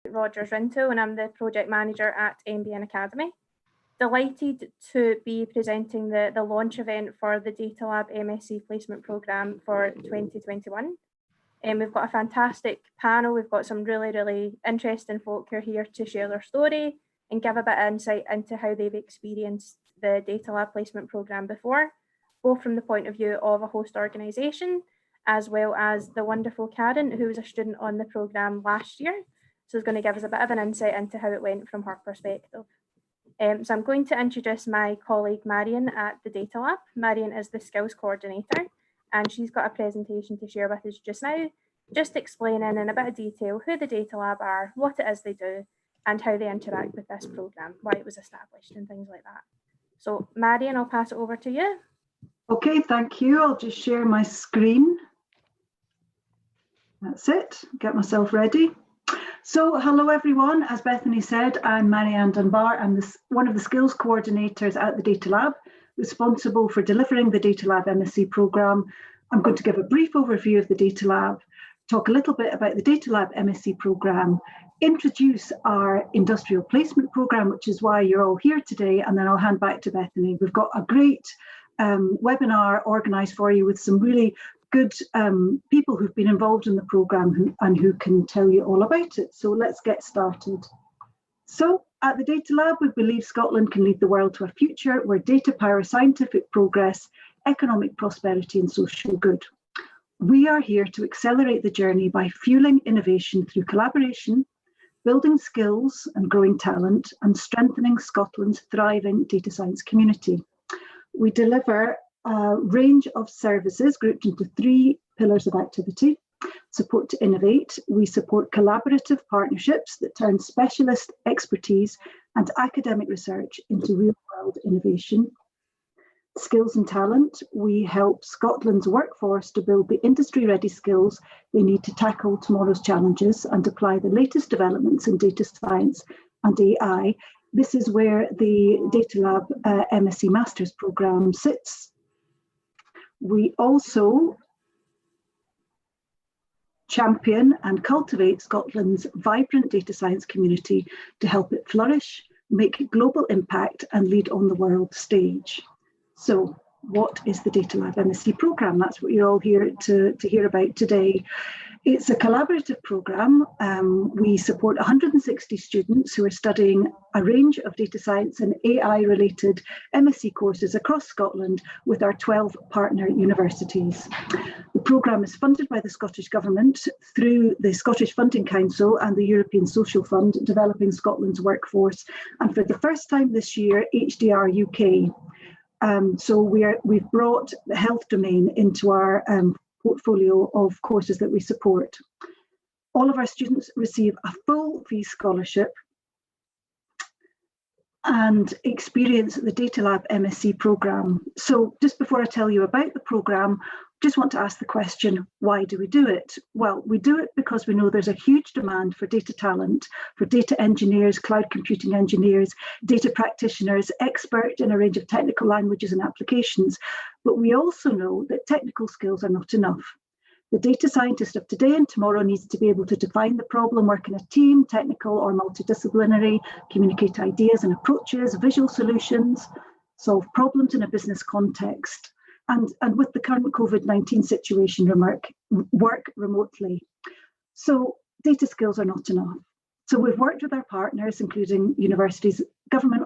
Rogers Rinto, and I'm the project manager at MBN Academy. Delighted to be presenting the launch event for the Data Lab MSc Placement Programme for 2021. We've got a fantastic panel. We've got some really interesting folk who are here to share their story and give a bit of insight into how they've experienced the Data Lab Placement Programme before, both from the point of view of a host organisation, as well as the wonderful Karen, who was a student on the programme last year. So is going to give us a bit of an insight into how it went from her perspective. So I'm going to introduce my colleague Marion at the Data Lab. Marion is the skills coordinator, and she's got a presentation to share with us just now, just explaining in a bit of detail who the Data Lab are, what it is they do, and how they interact with this programme, why it was established and things like that. So Marion, I'll pass it over to you. Okay, thank you. I'll just share my screen. That's it, get myself ready. So hello everyone, as Bethany said, I'm Marianne Dunbar. I'm one of the skills coordinators at the Data Lab, responsible for delivering the Data Lab MSc programme. I'm going to give a brief overview of the Data Lab, talk a little bit about the Data Lab MSc programme, introduce our industrial placement programme, which is why you're all here today, and then I'll hand back to Bethany. We've got a great webinar organised for you with some really good people who've been involved in the programme and who can tell you all about it. So let's get started. So at the Data Lab, we believe Scotland can lead the world to a future where data powers scientific progress, economic prosperity and social good. We are here to accelerate the journey by fueling innovation through collaboration, building skills and growing talent, and strengthening Scotland's thriving data science community. We deliver a range of services grouped into 3 pillars of activity. Support to innovate. We support collaborative partnerships that turn specialist expertise and academic research into real-world innovation. Skills and talent. We help Scotland's workforce to build the industry-ready skills they need to tackle tomorrow's challenges and apply the latest developments in data science and AI. This is where the Data Lab MSc Masters programme sits. We also champion and cultivate Scotland's vibrant data science community to help it flourish, make global impact and lead on the world stage. So what is the Data Lab MSc programme? That's what you're all here to hear about today. It's a collaborative programme. We support 160 students who are studying a range of data science and AI-related MSc courses across Scotland with our 12 partner universities. The programme is funded by the Scottish Government through the Scottish Funding Council and the European Social Fund, Developing Scotland's Workforce, and for the first time this year, HDR UK. So we've brought the health domain into our portfolio of courses that we support. All of our students receive a full fee scholarship and experience the Data Lab MSc programme. So just before I tell you about the programme, just want to ask the question, why do we do it? Well, we do it because we know there's a huge demand for data talent, for data engineers, cloud computing engineers, data practitioners, expert in a range of technical languages and applications. But we also know that technical skills are not enough. The data scientist of today and tomorrow needs to be able to define the problem, work in a team, technical or multidisciplinary, communicate ideas and approaches, visual solutions, solve problems in a business context. And with the current COVID-19 situation, work remotely. So data skills are not enough. So we've worked with our partners, including universities, government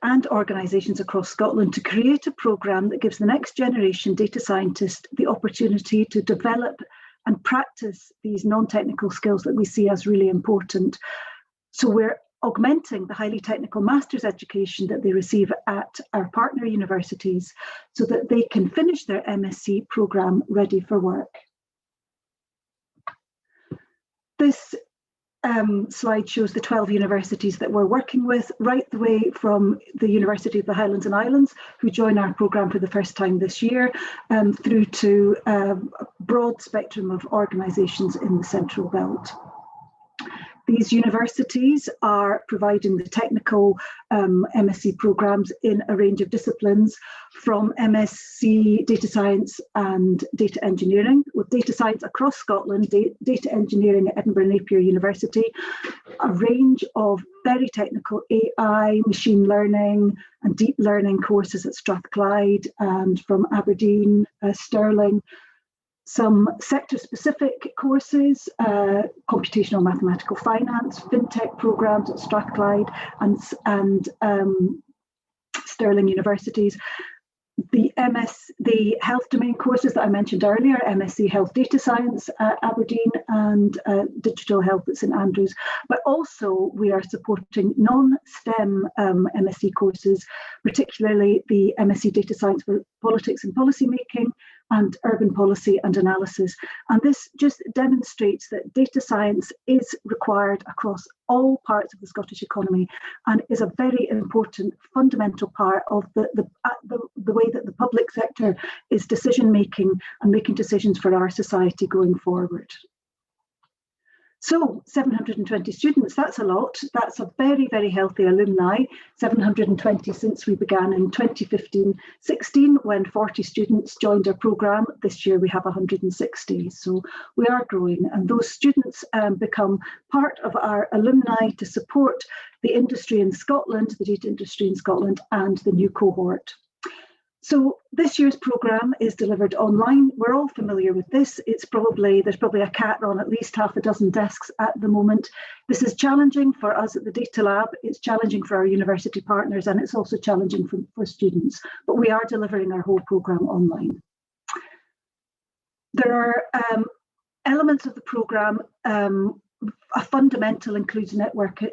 and organisations across Scotland to create a programme that gives the next generation data scientist the opportunity to develop and practice these non-technical skills that we see as really important. So we're augmenting the highly technical master's education that they receive at our partner universities so that they can finish their MSc programme ready for work. This slide shows the 12 universities that we're working with, right the way from the University of the Highlands and Islands, who join our programme for the first time this year, through to a broad spectrum of organisations in the Central Belt. These universities are providing the technical MSc programmes in a range of disciplines, from MSc Data Science and Data Engineering, with data science across Scotland, data engineering at Edinburgh Napier University, a range of very technical AI, machine learning and deep learning courses at Strathclyde and from Aberdeen, Stirling, some sector-specific courses, computational mathematical finance, fintech programs at Strathclyde and Stirling universities. The health domain courses that I mentioned earlier, MSc Health Data Science at Aberdeen and Digital Health at St Andrews, but also we are supporting non-STEM MSc courses, particularly the MSc Data Science for Politics and Policy Making and Urban Policy and Analysis. And this just demonstrates that data science is required across all parts of the Scottish economy and is a very important fundamental part of the way that the public sector is decision making and making decisions for our society going forward. So 720 students, that's a lot. That's a very, very healthy alumni. 720 since we began in 2015-16 when 40 students joined our programme. This year we have 160. So we are growing, and those students become part of our alumni to support the industry in Scotland, the data industry in Scotland, and the new cohort. So this year's programme is delivered online. We're all familiar with this. There's probably a cat on at least half a dozen desks at the moment. This is challenging for us at the Data Lab. It's challenging for our university partners, and it's also challenging for students. But we are delivering our whole programme online. There are elements of the programme. A fundamental includes networking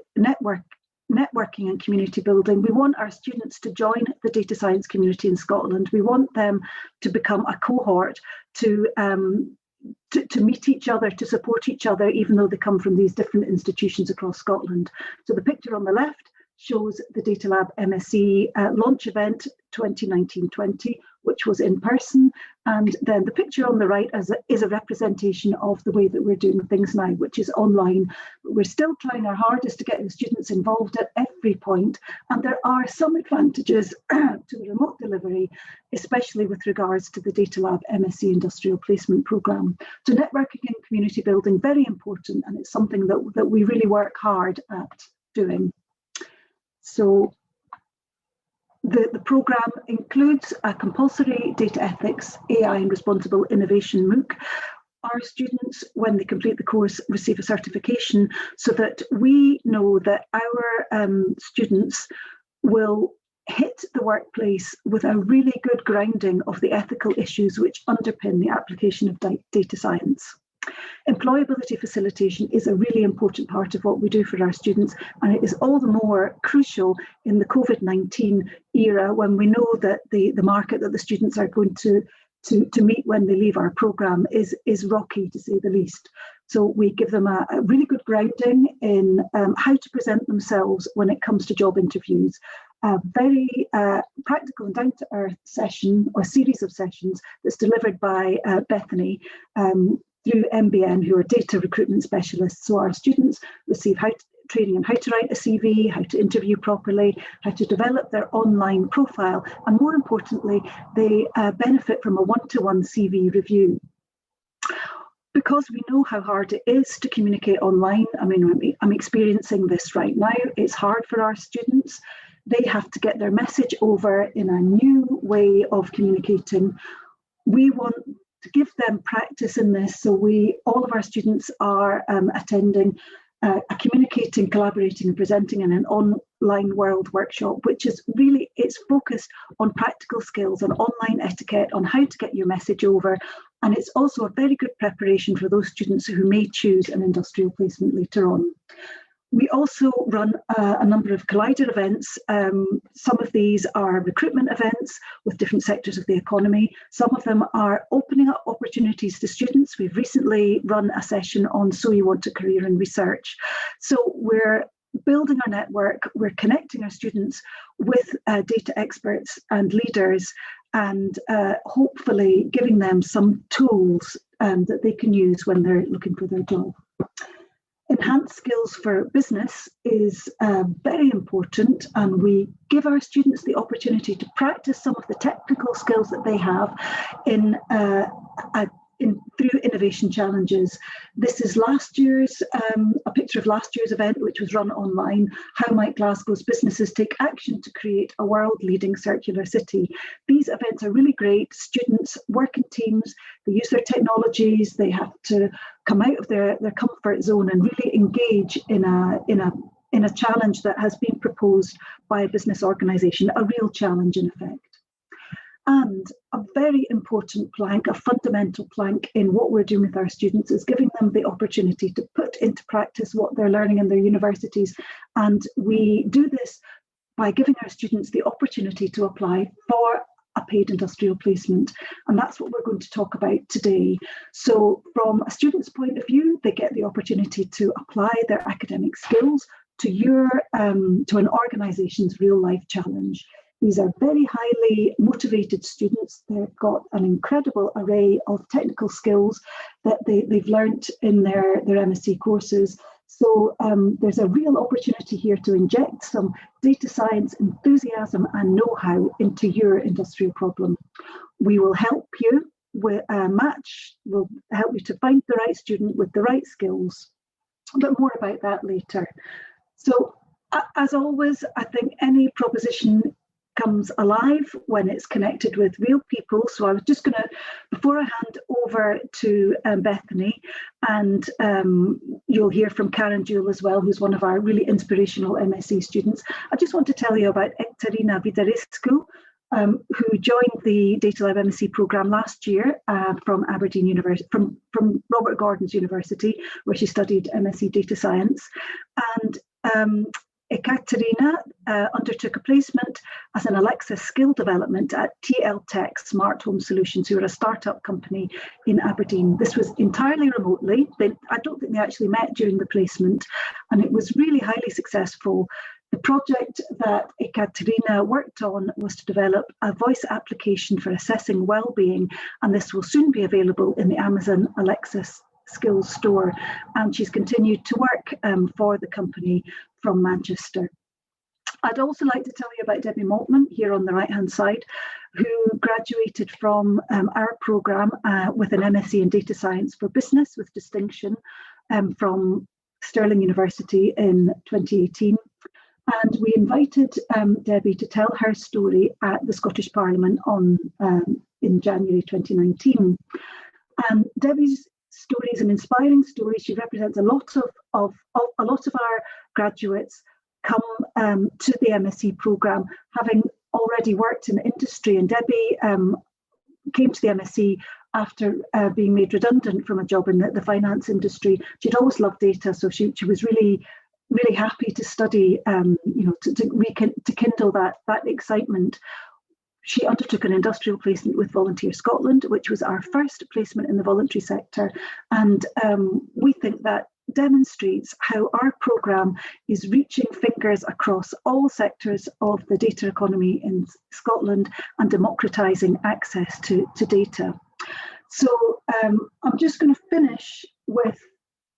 and community building. We want our students to join the data science community in Scotland. We want them to become a cohort, to meet each other, to support each other, even though they come from these different institutions across Scotland. So the picture on the left shows the Data Lab MSc launch event 2019-20, which was in person. And then the picture on the right is a representation of the way that we're doing things now, which is online. But we're still trying our hardest to get the students involved at every point. And there are some advantages to the remote delivery, especially with regards to the Data Lab MSc Industrial Placement Programme. So networking and community building, very important, and it's something that we really work hard at doing. So the programme includes a compulsory data ethics, AI and responsible innovation MOOC. Our students, when they complete the course, receive a certification so that we know that our students will hit the workplace with a really good grounding of the ethical issues which underpin the application of data science. Employability facilitation is a really important part of what we do for our students, and it is all the more crucial in the COVID-19 era when we know that the market that the students are going to meet when they leave our programme is rocky, to say the least. So we give them a really good grounding in how to present themselves when it comes to job interviews. A very practical and down-to-earth session or series of sessions that's delivered by Bethany through MBN, who are data recruitment specialists. So our students receive training on how to write a CV, how to interview properly, how to develop their online profile, and more importantly, they benefit from a one-to-one CV review. Because we know how hard it is to communicate online, I mean, I'm experiencing this right now, it's hard for our students. They have to get their message over in a new way of communicating. We want to give them practice in this, so all of our students are attending a communicating, collaborating and presenting in an online world workshop, which is really, it's focused on practical skills, on online etiquette, on how to get your message over. And it's also a very good preparation for those students who may choose an industrial placement later on. We also run a number of collider events. Some of these are recruitment events with different sectors of the economy. Some of them are opening up opportunities to students. We've recently run a session on So You Want a Career in Research. So we're building our network, we're connecting our students with data experts and leaders, and hopefully giving them some tools that they can use when they're looking for their job. In enhanced skills for business is very important, and we give our students the opportunity to practice some of the technical skills that they have through innovation challenges. This is last year's, a picture of last year's event, which was run online. How might Glasgow's businesses take action to create a world-leading circular city? These events are really great. Students work in teams, they use their technologies, they have to come out of their comfort zone and really engage in a challenge that has been proposed by a business organisation, a real challenge in effect. And a very important plank, a fundamental plank in what we're doing with our students is giving them the opportunity to put into practice what they're learning in their universities. And we do this by giving our students the opportunity to apply for a paid industrial placement. And that's what we're going to talk about today. So from a student's point of view, they get the opportunity to apply their academic skills to an organisation's real life challenge. These are very highly motivated students. They've got an incredible array of technical skills that they've learnt in their MSc courses. So there's a real opportunity here to inject some data science enthusiasm and know-how into your industrial problem. We will help you with we'll help you to find the right student with the right skills, but more about that later. So as always, I think any proposition comes alive when it's connected with real people. So I was just going to, before I hand over to Bethany, and you'll hear from Karen Jewell as well, who's one of our really inspirational MSc students. I just want to tell you about Ekaterina Vidarescu, who joined the Data Lab MSc programme last year from Aberdeen University, from Robert Gordon's University, where she studied MSc Data Science. And Ekaterina undertook a placement as an Alexa skill development at TL Tech Smart Home Solutions, who are a startup company in Aberdeen. This was entirely remotely. I don't think they actually met during the placement, and it was really highly successful. The project that Ekaterina worked on was to develop a voice application for assessing well-being, and this will soon be available in the Amazon Alexa Skills store. And she's continued to work for the company from Manchester. I'd also like to tell you about Debbie Maltman here on the right-hand side, who graduated from our programme with an MSc in Data Science for Business with distinction from Stirling University in 2018. And we invited Debbie to tell her story at the Scottish Parliament in January 2019. And Debbie's story is an inspiring story. She represents a lot of our graduates come to the MSc programme having already worked in industry. And Debbie came to the MSc after being made redundant from a job in the finance industry. She'd always loved data, so she was really happy to study, to kindle that excitement. She undertook an industrial placement with Volunteer Scotland, which was our first placement in the voluntary sector. And we think that demonstrates how our programme is reaching fingers across all sectors of the data economy in Scotland and democratising access to data. So I'm just going to finish with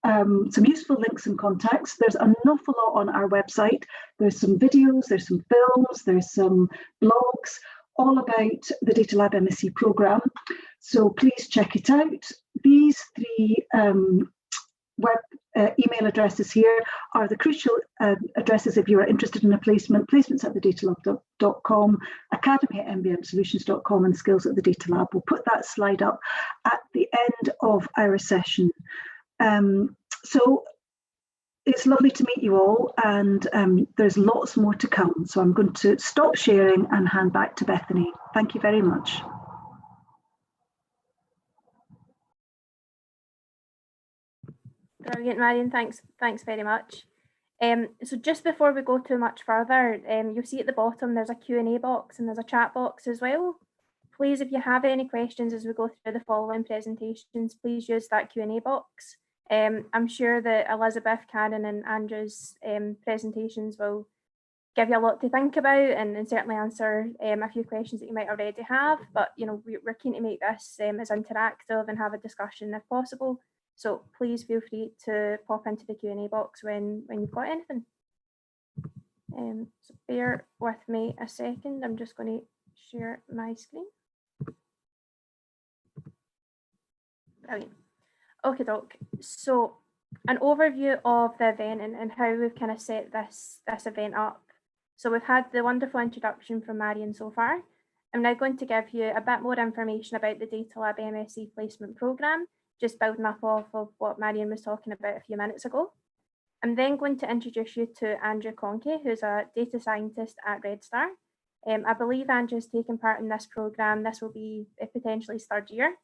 some useful links and contacts. There's an awful lot on our website. There's some videos, there's some films, there's some blogs, all about the Data Lab MSc programme. So please check it out. These three email addresses here are the crucial addresses if you are interested in a placement: placements@thedatalab.com, academy@mbmsolutions.com, and skills@thedatalab. We'll put that slide up at the end of our session. So it's lovely to meet you all, and there's lots more to come. So I'm going to stop sharing and hand back to Bethany. Thank you very much. Brilliant, Marion. Thanks very much. So just before we go too much further, you'll see at the bottom there's a Q&A box and there's a chat box as well. Please, if you have any questions as we go through the following presentations, please use that Q&A box. I'm sure that Elizabeth, Karen and Andrew's presentations will give you a lot to think about and certainly answer a few questions that you might already have. But we're keen to make this as interactive and have a discussion if possible. So please feel free to pop into the Q&A box when you've got anything. So bear with me a second. I'm just going to share my screen. Brilliant. Okay, doc. So an overview of the event and how we've kind of set this event up. So we've had the wonderful introduction from Marion so far. I'm now going to give you a bit more information about the Data Lab MSc placement programme, just building up off of what Marion was talking about a few minutes ago. I'm then going to introduce you to Andrew Conkey, who's a data scientist at Red Star. I believe Andrew's taken part in this programme. This will be potentially his third year.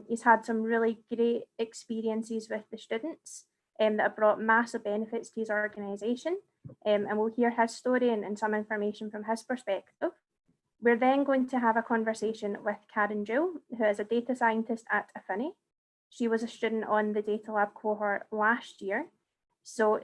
He's had some really great experiences with the students that have brought massive benefits to his organisation, and we'll hear his story and some information from his perspective. We're then going to have a conversation with Karen Jewell, who is a data scientist at Affinity. She was a student on the Data Lab cohort last year. So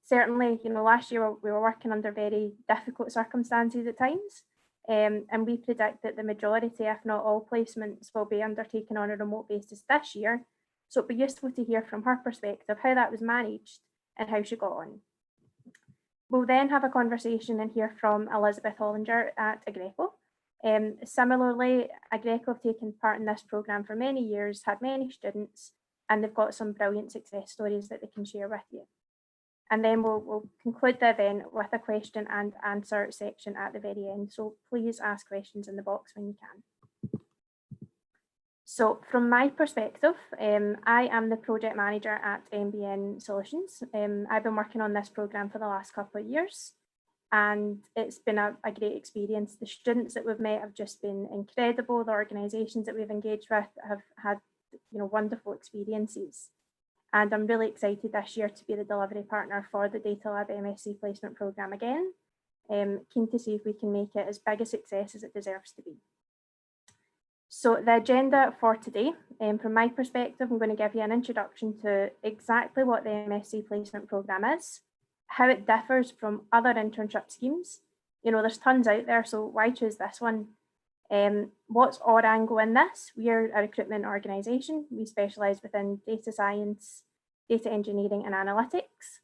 certainly, last year we were working under very difficult circumstances at times. And we predict that the majority, if not all, placements will be undertaken on a remote basis this year. So it'd be useful to hear from her perspective how that was managed and how she got on. We'll then have a conversation and hear from Elizabeth Hollinger at Agreco. Similarly, Agreco have taken part in this programme for many years, had many students, and they've got some brilliant success stories that they can share with you. And then we'll conclude the event with a question and answer section at the very end. So please ask questions in the box when you can. So from my perspective, I am the project manager at MBN Solutions. I've been working on this programme for the last couple of years, and it's been a great experience. The students that we've met have just been incredible. The organisations that we've engaged with have had wonderful experiences. And I'm really excited this year to be the delivery partner for the Data Lab MSc placement programme again. Keen to see if we can make it as big a success as it deserves to be. So the agenda for today, from my perspective, I'm going to give you an introduction to exactly what the MSc placement programme is, how it differs from other internship schemes. There's tons out there, so why choose this one? What's our angle in this? We're a recruitment organisation. We specialise within data science, data engineering and analytics.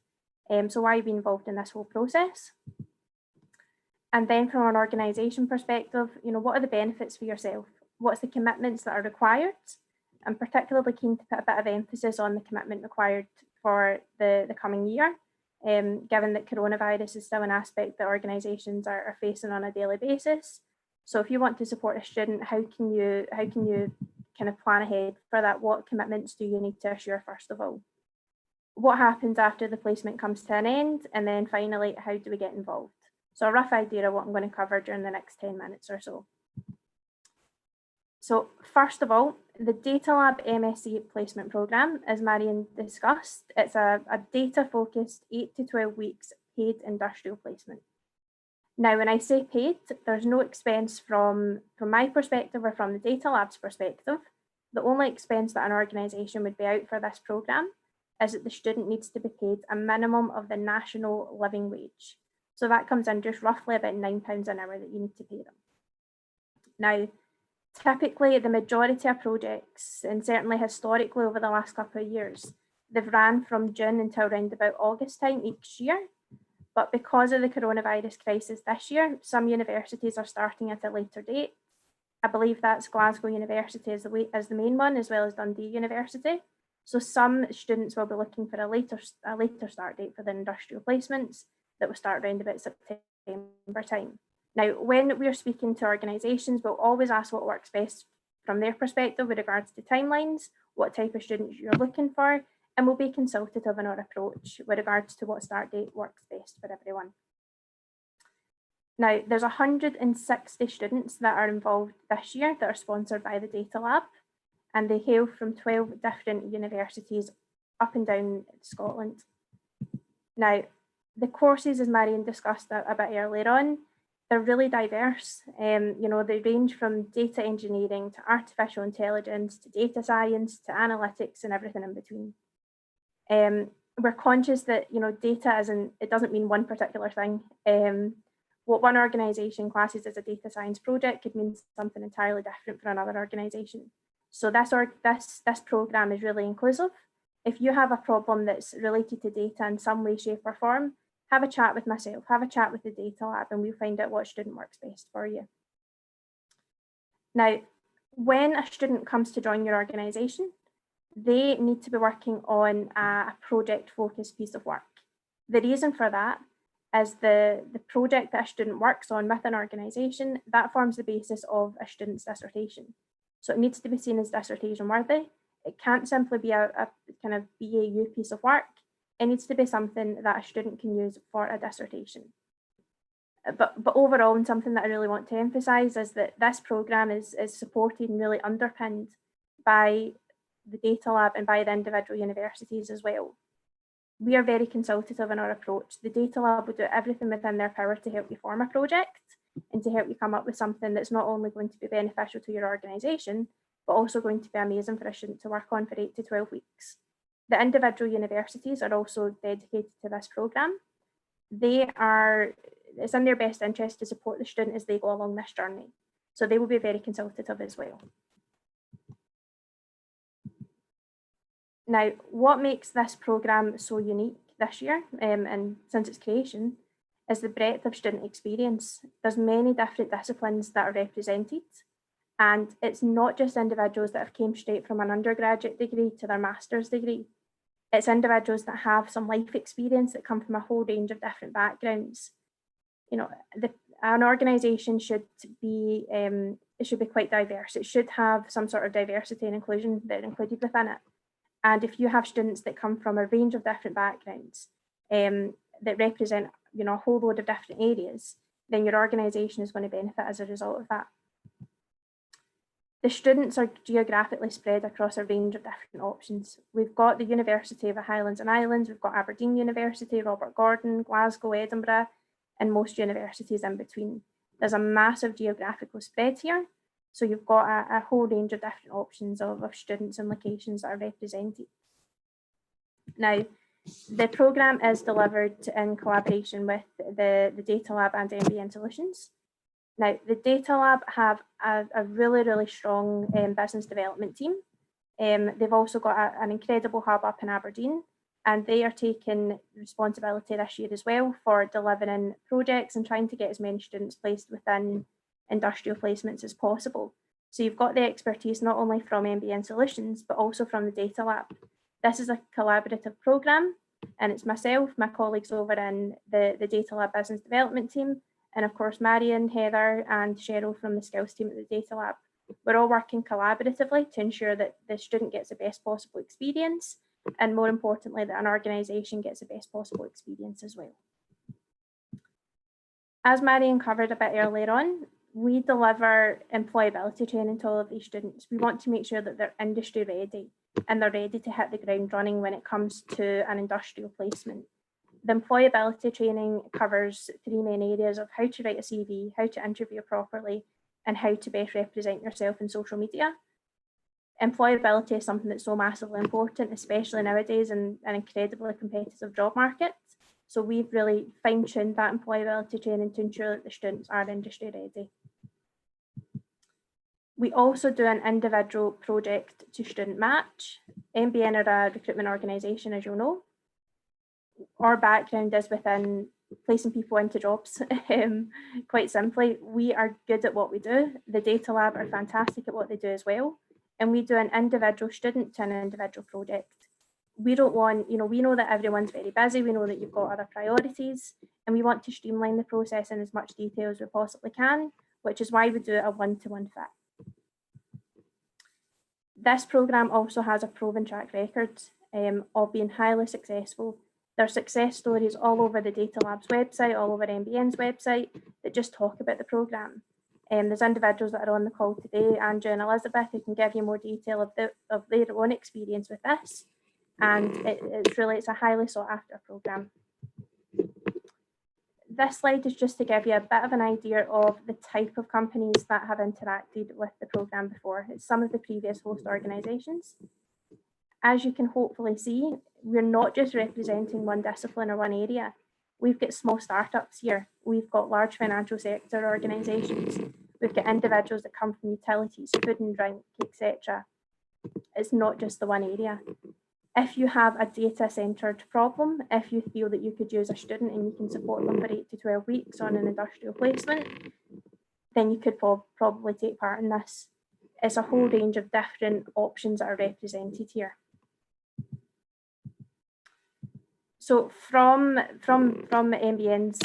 So why are we involved in this whole process? And then from an organisation perspective, what are the benefits for yourself? What's the commitments that are required? I'm particularly keen to put a bit of emphasis on the commitment required for the coming year, given that coronavirus is still an aspect that organisations are facing on a daily basis. So if you want to support a student, how can you kind of plan ahead for that? What commitments do you need to assure first of all? What happens after the placement comes to an end? And then finally, how do we get involved? So a rough idea of what I'm going to cover during the next 10 minutes or so. So first of all, the Data Lab MSc placement programme, as Marion discussed, it's a data-focused 8 to 12 weeks paid industrial placement. Now, when I say paid, there's no expense from my perspective or from the Data Lab's perspective. The only expense that an organisation would be out for this programme is that the student needs to be paid a minimum of the national living wage. So that comes in just roughly about £9 an hour that you need to pay them. Now, typically the majority of projects, and certainly historically over the last couple of years, they've ran from June until around about August time each year. But because of the coronavirus crisis this year, some universities are starting at a later date. I believe that's Glasgow University as the main one, as well as Dundee University. So some students will be looking for a later start date for the industrial placements that will start around about September time. Now, when we're speaking to organisations, we'll always ask what works best from their perspective with regards to timelines, what type of students you're looking for, and we'll be consultative in our approach with regards to what start date works best for everyone. Now, there's 160 students that are involved this year that are sponsored by the Data Lab, and they hail from 12 different universities up and down Scotland. Now, the courses, as Marion discussed a bit earlier on, they're really diverse. They range from data engineering to artificial intelligence to data science to analytics and everything in between. We're conscious that data it doesn't mean one particular thing. What one organisation classes as a data science project could mean something entirely different for another organisation. So this program is really inclusive. If you have a problem that's related to data in some way, shape or form, have a chat with myself, have a chat with the data lab, and we'll find out what student works best for you. Now, when a student comes to join your organisation, they need to be working on a project-focused piece of work. The reason for that is the project that a student works on with an organisation, that forms the basis of a student's dissertation. So it needs to be seen as dissertation worthy. It can't simply be a kind of BAU piece of work. It needs to be something that a student can use for a dissertation. But overall, and something that I really want to emphasise is that this programme is supported and really underpinned by the data lab and by the individual universities as well. We are very consultative in our approach. The data lab will do everything within their power to help you form a project and to help you come up with something that's not only going to be beneficial to your organisation, but also going to be amazing for a student to work on for 8 to 12 weeks. The individual universities are also dedicated to this programme. It's in their best interest to support the student as they go along this journey. So they will be very consultative as well. Now, what makes this programme so unique this year and since its creation is the breadth of student experience. There's many different disciplines that are represented, and it's not just individuals that have came straight from an undergraduate degree to their master's degree. It's individuals that have some life experience that come from a whole range of different backgrounds. You know, an organisation should be quite diverse. It should have some sort of diversity and inclusion that are included within it. And if you have students that come from a range of different backgrounds that represent, you know, a whole load of different areas, then your organisation is going to benefit as a result of that. The students are geographically spread across a range of different options. We've got the University of the Highlands and Islands, we've got Aberdeen University, Robert Gordon, Glasgow, Edinburgh, and most universities in between. There's a massive geographical spread here. So you've got a whole range of different options of students and locations that are represented. Now, the programme is delivered in collaboration with the Data Lab and MBN Solutions. Now, the Data Lab have a really, really strong business development team. They've also got an incredible hub up in Aberdeen, and they are taking responsibility this year as well for delivering projects and trying to get as many students placed within industrial placements as possible. So you've got the expertise not only from MBN Solutions, but also from the Data Lab. This is a collaborative programme, and it's myself, my colleagues over in the Data Lab Business Development team, and of course, Marion, Heather, and Cheryl from the Skills team at the Data Lab. We're all working collaboratively to ensure that the student gets the best possible experience, and more importantly, that an organisation gets the best possible experience as well. As Marion covered a bit earlier on, we deliver employability training to all of these students. We want to make sure that they're industry ready and they're ready to hit the ground running when it comes to an industrial placement. The employability training covers 3 main areas of how to write a CV, how to interview properly, and how to best represent yourself in social media. Employability is something that's so massively important, especially nowadays in an incredibly competitive job market. So we've really fine-tuned that employability training to ensure that the students are industry ready. We also do an individual project to student match. MBN are a recruitment organisation, as you'll know. Our background is within placing people into jobs. Quite simply, we are good at what we do. The Data Lab are fantastic at what they do as well. And we do an individual student to an individual project. We don't want, we know that everyone's very busy. We know that you've got other priorities, and we want to streamline the process in as much detail as we possibly can, which is why we do a one-to-one fit. This programme also has a proven track record of being highly successful. There are success stories all over the Data Lab's website, all over MBN's website, that just talk about the programme. There's individuals that are on the call today, Andrew and Elizabeth, who can give you more detail of their own experience with this. And it's a highly sought after programme. This slide is just to give you a bit of an idea of the type of companies that have interacted with the programme before. It's some of the previous host organisations. As you can hopefully see, we're not just representing one discipline or one area. We've got small startups here. We've got large financial sector organisations. We've got individuals that come from utilities, food and drink, etc. It's not just the one area. If you have a data-centered problem, if you feel that you could use a student and you can support them for 8 to 12 weeks on an industrial placement, then you could probably take part in this. It's a whole range of different options that are represented here. So from MBN's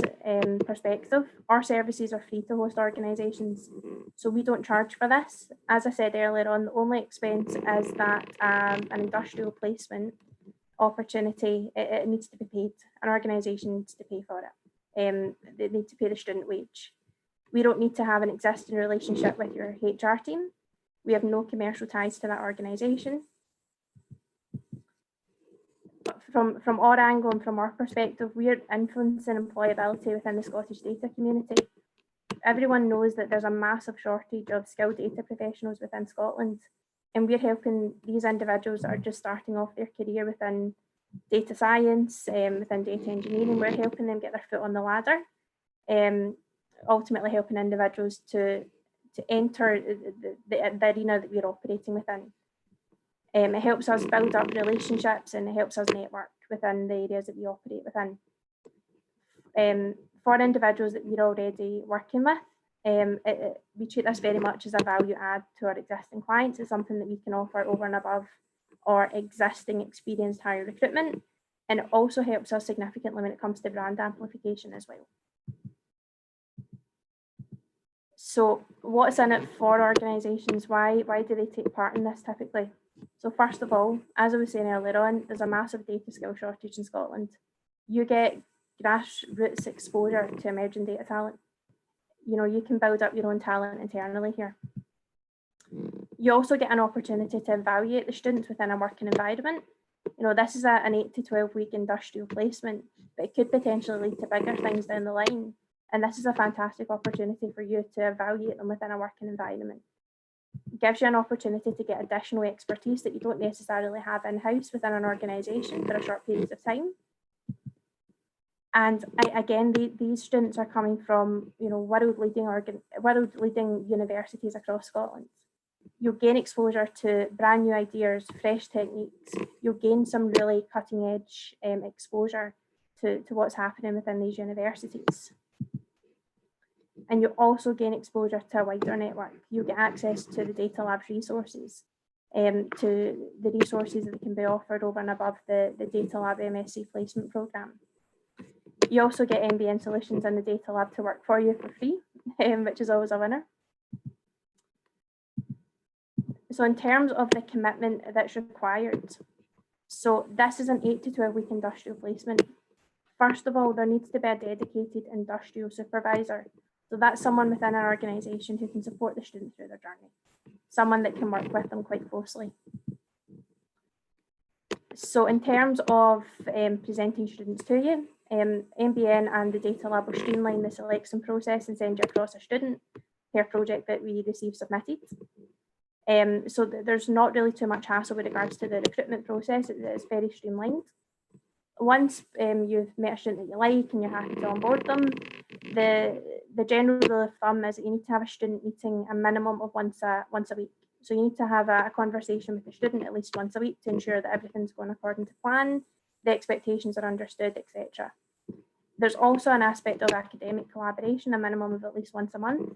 perspective, our services are free to host organisations, so we don't charge for this. As I said earlier on, the only expense is that an industrial placement opportunity, it needs to be paid. An organisation needs to pay for it. They need to pay the student wage. We don't need to have an existing relationship with your HR team. We have no commercial ties to that organisation. From our angle and from our perspective, we're influencing employability within the Scottish data community. Everyone knows that there's a massive shortage of skilled data professionals within Scotland, and we're helping these individuals that are just starting off their career within data science, within data engineering. We're helping them get their foot on the ladder, ultimately helping individuals to enter the arena that we're operating within. It helps us build up relationships and it helps us network within the areas that we operate within. For individuals that we're already working with, we treat this very much as a value add to our existing clients. It's something that we can offer over and above our existing experienced hire recruitment, and it also helps us significantly when it comes to brand amplification as well. So what's in it for organisations? Why do they take part in this typically? So first of all, as I was saying earlier on, there's a massive data skill shortage in Scotland. You get grassroots exposure to emerging data talent. You know, you can build up your own talent internally here. You also get an opportunity to evaluate the students within a working environment. You know, this is an 8 to 12 week industrial placement, but it could potentially lead to bigger things down the line. And this is a fantastic opportunity for you to evaluate them within a working environment. It gives you an opportunity to get additional expertise that you don't necessarily have in-house within an organisation for a short period of time. And again, these students are coming from, you know, world-leading universities across Scotland. You'll gain exposure to brand new ideas, fresh techniques. You'll gain some really cutting-edge exposure to what's happening within these universities. And you also gain exposure to a wider network. You get access to the Data Lab's resources, to the resources that can be offered over and above the Data Lab MSc placement programme. You also get MBN solutions in the Data Lab to work for you for free, which is always a winner. So in terms of the commitment that's required, so this is an 8 to 12 week industrial placement. First of all, there needs to be a dedicated industrial supervisor. So that's someone within an organisation who can support the student through their journey, someone that can work with them quite closely. So in terms of presenting students to you, MBN and the Data Lab will streamline the selection process and send you across a student per project that we receive submitted. So there's not really too much hassle with regards to the recruitment process. It's very streamlined. Once you've met a student that you like and you're happy to onboard them, the general rule of thumb is that you need to have a student meeting a minimum of once a week. So you need to have a conversation with the student at least once a week to ensure that everything's going according to plan, the expectations are understood, etc. There's also an aspect of academic collaboration, a minimum of at least once a month,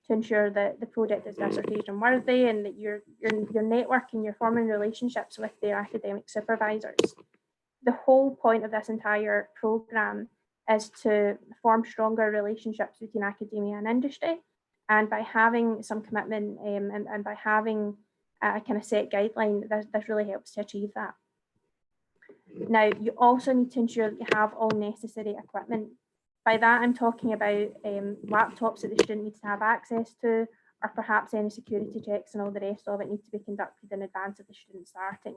to ensure that the project is dissertation worthy and that you're networking, you're forming relationships with their academic supervisors. The whole point of this entire programme is to form stronger relationships between academia and industry. And by having some commitment and by having a kind of set guideline, this really helps to achieve that. Now, you also need to ensure that you have all necessary equipment. By that, I'm talking about laptops that the student needs to have access to, or perhaps any security checks and all the rest of it need to be conducted in advance of the student starting.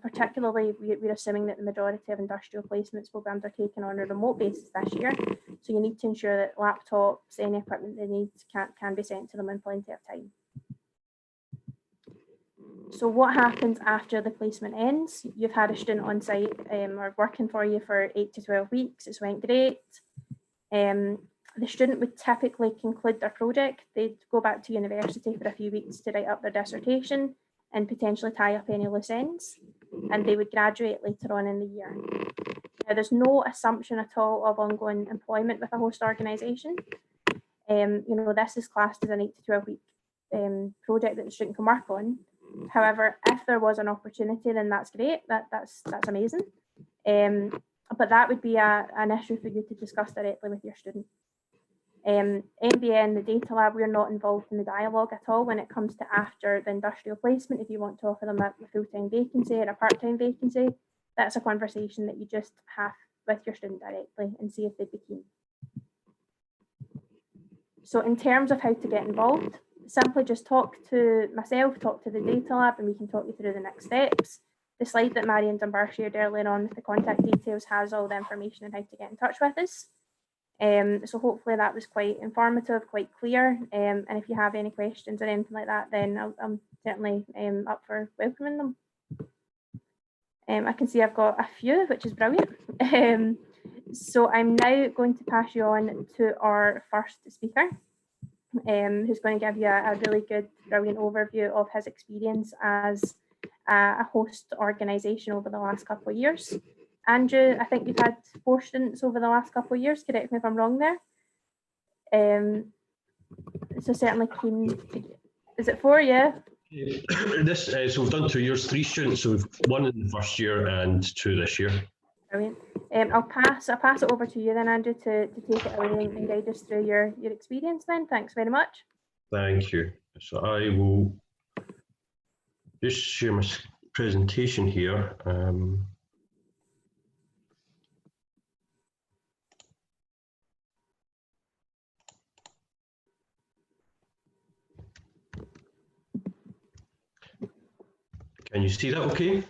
Particularly, we're assuming that the majority of industrial placements will be undertaken on a remote basis this year. So you need to ensure that laptops, any equipment they need can be sent to them in plenty of time. So what happens after the placement ends? You've had a student on site or working for you for 8 to 12 weeks. It's went great. The student would typically conclude their project. They'd go back to university for a few weeks to write up their dissertation. and potentially tie up any loose ends, and they would graduate later on in the year. Now, there's no assumption at all of ongoing employment with a host organisation. This is classed as an 8 to 12 week project that the student can work on. However, if there was an opportunity, then that's great. That's amazing. But that would be an issue for you to discuss directly with your student. MBN, the data lab, we're not involved in the dialogue at all when it comes to after the industrial placement. If you want to offer them a full-time vacancy or a part-time vacancy, that's a conversation that you just have with your student directly and see if they'd be keen. So in terms of how to get involved, simply just talk to myself, talk to the data lab, and we can talk you through the next steps. The slide that Marion Dunbar shared earlier on with the contact details has all the information on how to get in touch with us. So hopefully that was quite informative, quite clear. And if you have any questions or anything like that, then I'm certainly up for welcoming them. I can see I've got a few, which is brilliant. So I'm now going to pass you on to our first speaker, who's going to give you a really good, brilliant overview of his experience as a host organisation over the last couple of years. Andrew, I think you've had 4 students over the last couple of years, correct me if I'm wrong there. So certainly keen to, is it 4, yeah? So we've done 2 years, 3 students, so we've 1 in the first year and 2 this year. Brilliant. I'll pass it over to you then, Andrew, to take it away and guide us through your experience then. Thanks very much. Thank you. So I will just share my presentation here. Can you see that okay?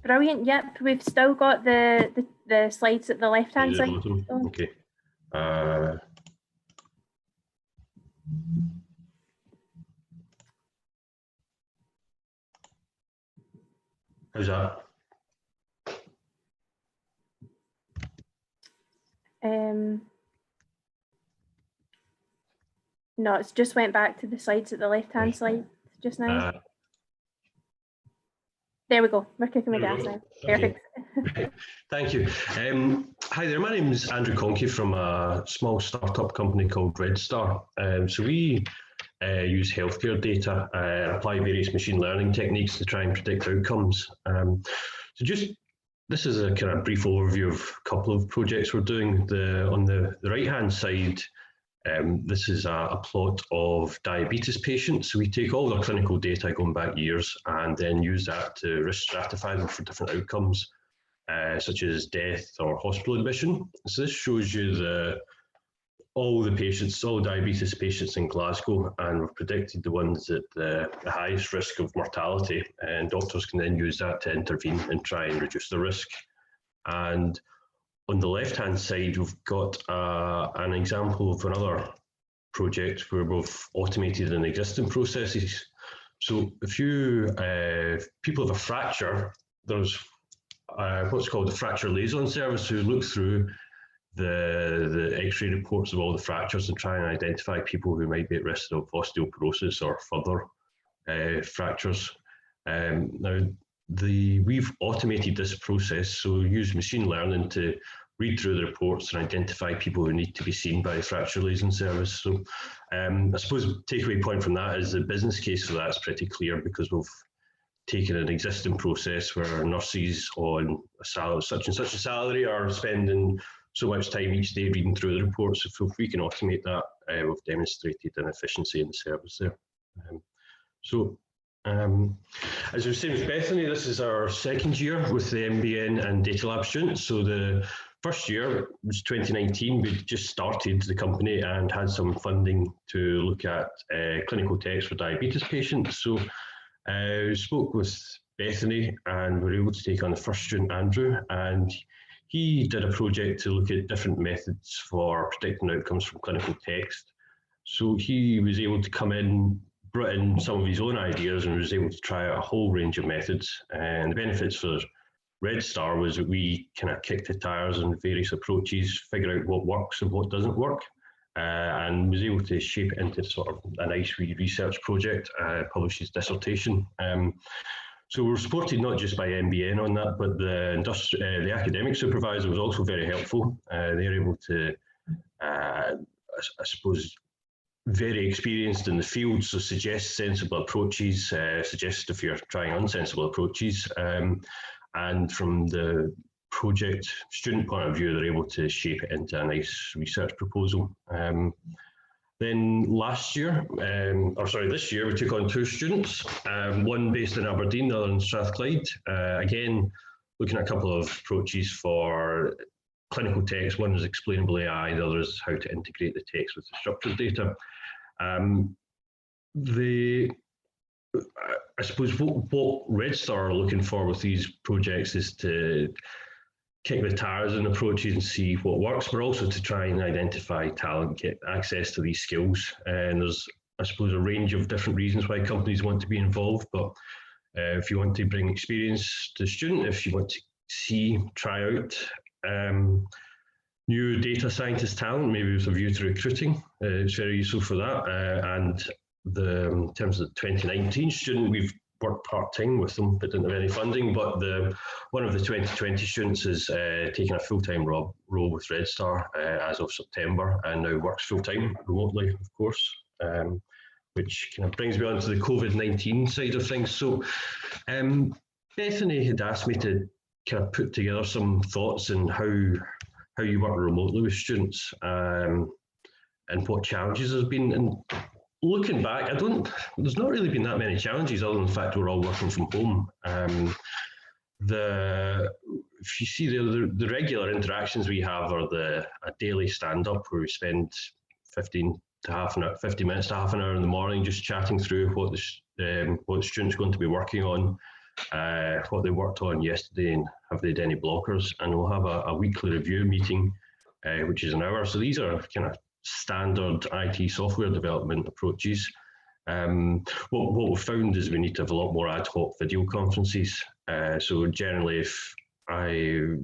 Brilliant. Yep, we've still got the slides at the left-hand side. Okay. How's that? No, it's just went back to the slides at the left-hand side just now. There we go. We're kicking the gas now. Perfect. Okay. Thank you. Hi there. My name is Andrew Conkey from a small startup company called Red Star. So we use healthcare data and apply various machine learning techniques to try and predict outcomes. This is a kind of brief overview of a couple of projects we're doing. On the right-hand side, this is a plot of diabetes patients. So we take all their clinical data going back years and then use that to risk stratify them for different outcomes, such as death or hospital admission. So this shows you all diabetes patients in Glasgow, and we've predicted the ones at the highest risk of mortality, and doctors can then use that to intervene and try and reduce the risk. And on the left-hand side, we've got an example of another project where we've automated an existing processes. So if people have a fracture, there's what's called the fracture liaison service who look through the X-ray reports of all the fractures and try and identify people who might be at risk of osteoporosis or further fractures. Now, we've automated this process, so we use machine learning to read through the reports and identify people who need to be seen by the fracture liaison service. So I suppose the takeaway point from that is the business case for that's pretty clear, because we've taken an existing process where nurses on such and such a salary are spending so much time each day reading through the reports. If we can automate that, we've demonstrated an efficiency in the service there. As we were saying with Bethany, this is our 2nd year with the MBN and Data Lab students. So the first year was 2019. We just started the company and had some funding to look at clinical tests for diabetes patients. So we spoke with Bethany and we were able to take on the first student, Andrew, and he did a project to look at different methods for predicting outcomes from clinical text. So he was able to come in, brought in some of his own ideas, and was able to try out a whole range of methods. And the benefits for Red Star was that we kind of kicked the tires on various approaches, figure out what works and what doesn't work. and was able to shape it into sort of a nice wee research project, published his dissertation. So we were supported not just by MBN on that, but the academic supervisor was also very helpful. They were able to, I suppose, very experienced in the field, so suggest sensible approaches, suggest if you're trying unsensible approaches, and from the project student point of view, they're able to shape it into a nice research proposal. Then this year, we took on 2 students, one based in Aberdeen, the other in Strathclyde. Again, looking at a couple of approaches for clinical text. One is explainable AI, the other is how to integrate the text with the structured data. I suppose what RedStar are looking for with these projects is to kick the tires on approaches and see what works, but also to try and identify talent, get access to these skills. And there's, I suppose, a range of different reasons why companies want to be involved. But if you want to bring experience to the student, if you want to try out new data scientist talent, maybe with a view to recruiting, it's very useful for that. And in terms of the 2019 student, we've worked part-time with them, but didn't have any funding. But one of the 2020 students is taking a full-time role with RedStar as of September, and now works full-time remotely, of course, which kind of brings me on to the COVID-19 side of things. So Bethany had asked me to kind of put together some thoughts on how you work remotely with students, and what challenges there's been. And looking back, there's not really been that many challenges other than the fact we're all working from home. If you see the regular interactions we have are a daily stand-up where we spend 50 minutes to half an hour in the morning just chatting through what the student's going to be working on, what they worked on yesterday, and have they had any blockers. And we'll have a weekly review meeting, which is an hour. So these are kind of standard IT software development approaches. What we've found is we need to have a lot more ad hoc video conferences. So generally, if I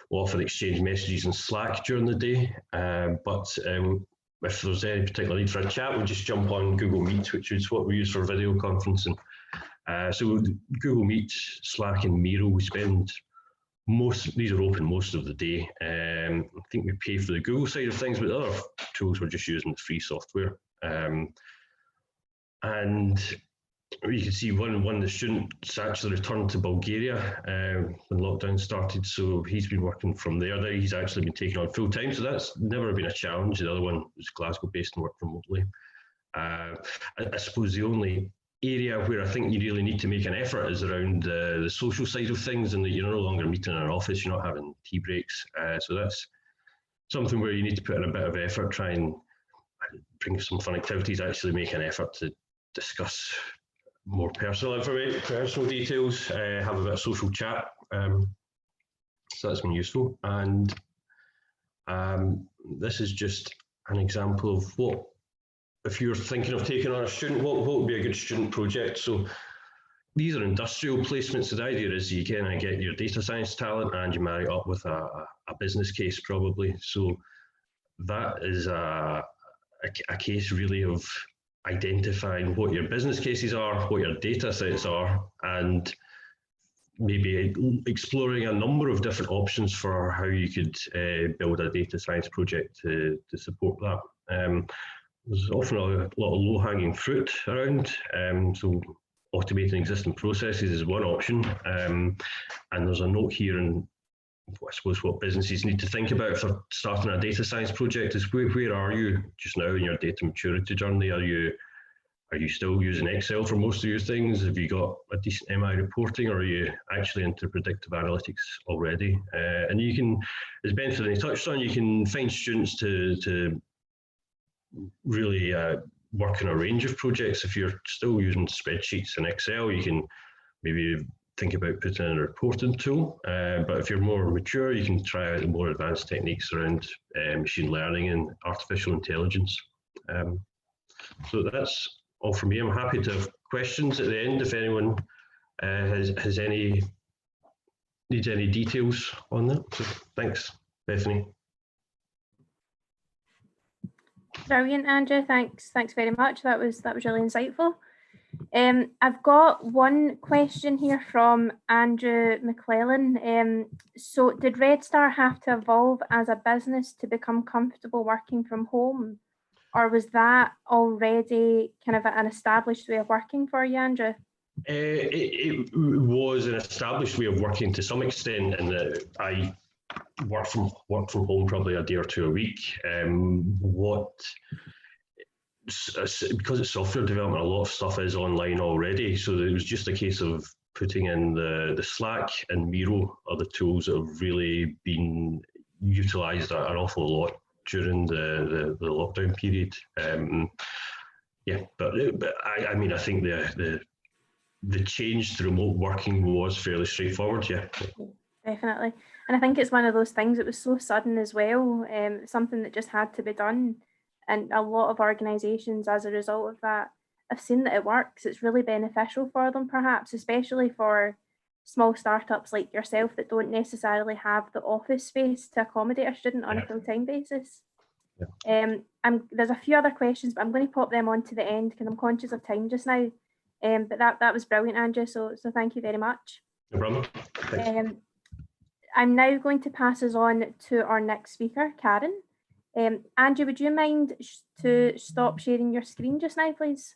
will often exchange messages in Slack during the day, but if there's any particular need for a chat, we'll just jump on Google Meet, which is what we use for video conferencing. So Google Meet, Slack, and Miro, we spend these are open most of the day. I think we pay for the Google side of things, but the other tools we're just using the free software. And you can see one of the students actually returned to Bulgaria when lockdown started, so he's been working from there. He's actually been taken on full time, so that's never been a challenge. The other one was Glasgow based and worked remotely. I suppose the only area where I think you really need to make an effort is around the social side of things, and that you're no longer meeting in an office, you're not having tea breaks. So that's something where you need to put in a bit of effort, try and bring some fun activities, actually make an effort to discuss more personal information, personal details, have a bit of social chat. So that's been useful. And this is just an example of what, if you're thinking of taking on a student, what would be a good student project? So these are industrial placements. So the idea is you kind of get your data science talent and you marry it up with a business case probably. So that is a case really of identifying what your business cases are, what your data sets are, and maybe exploring a number of different options for how you could build a data science project to support that. There's often a lot of low-hanging fruit around, so automating existing processes is one option. And there's a note here in, I suppose, what businesses need to think about if they're starting a data science project is where are you just now in your data maturity journey? Are you still using Excel for most of your things? Have you got a decent MI reporting, or are you actually into predictive analytics already? And you can, as Bethany touched on, you can find students to really work on a range of projects. If you're still using spreadsheets and Excel, you can maybe think about putting in a reporting tool. But if you're more mature, you can try out the more advanced techniques around machine learning and artificial intelligence. So that's all from me. I'm happy to have questions at the end if anyone has needs any details on that. So thanks, Bethany. Brilliant, Andrew. Thanks very much. That was really insightful. I've got one question here from Andrew McClellan. So did Red Star have to evolve as a business to become comfortable working from home? Or was that already kind of an established way of working for you, Andrew? It was an established way of working to some extent, in that I work from home probably a day or two a week. Because it's software development, a lot of stuff is online already. So it was just a case of putting in the Slack and Miro are the tools that have really been utilised an awful lot during the lockdown period. But I mean, I think the change to remote working was fairly straightforward. Yeah. Definitely. And I think it's one of those things, it was so sudden as well, something that just had to be done. And a lot of organisations, as a result of that, have seen that it works. It's really beneficial for them, perhaps, especially for small startups like yourself that don't necessarily have the office space to accommodate a student on a full-time basis. Yeah. There's a few other questions, but I'm going to pop them on to the end because I'm conscious of time just now. But that was brilliant, Andrew. So thank you very much. No problem. I'm now going to pass us on to our next speaker, Karen. Andrew, would you mind to stop sharing your screen just now, please?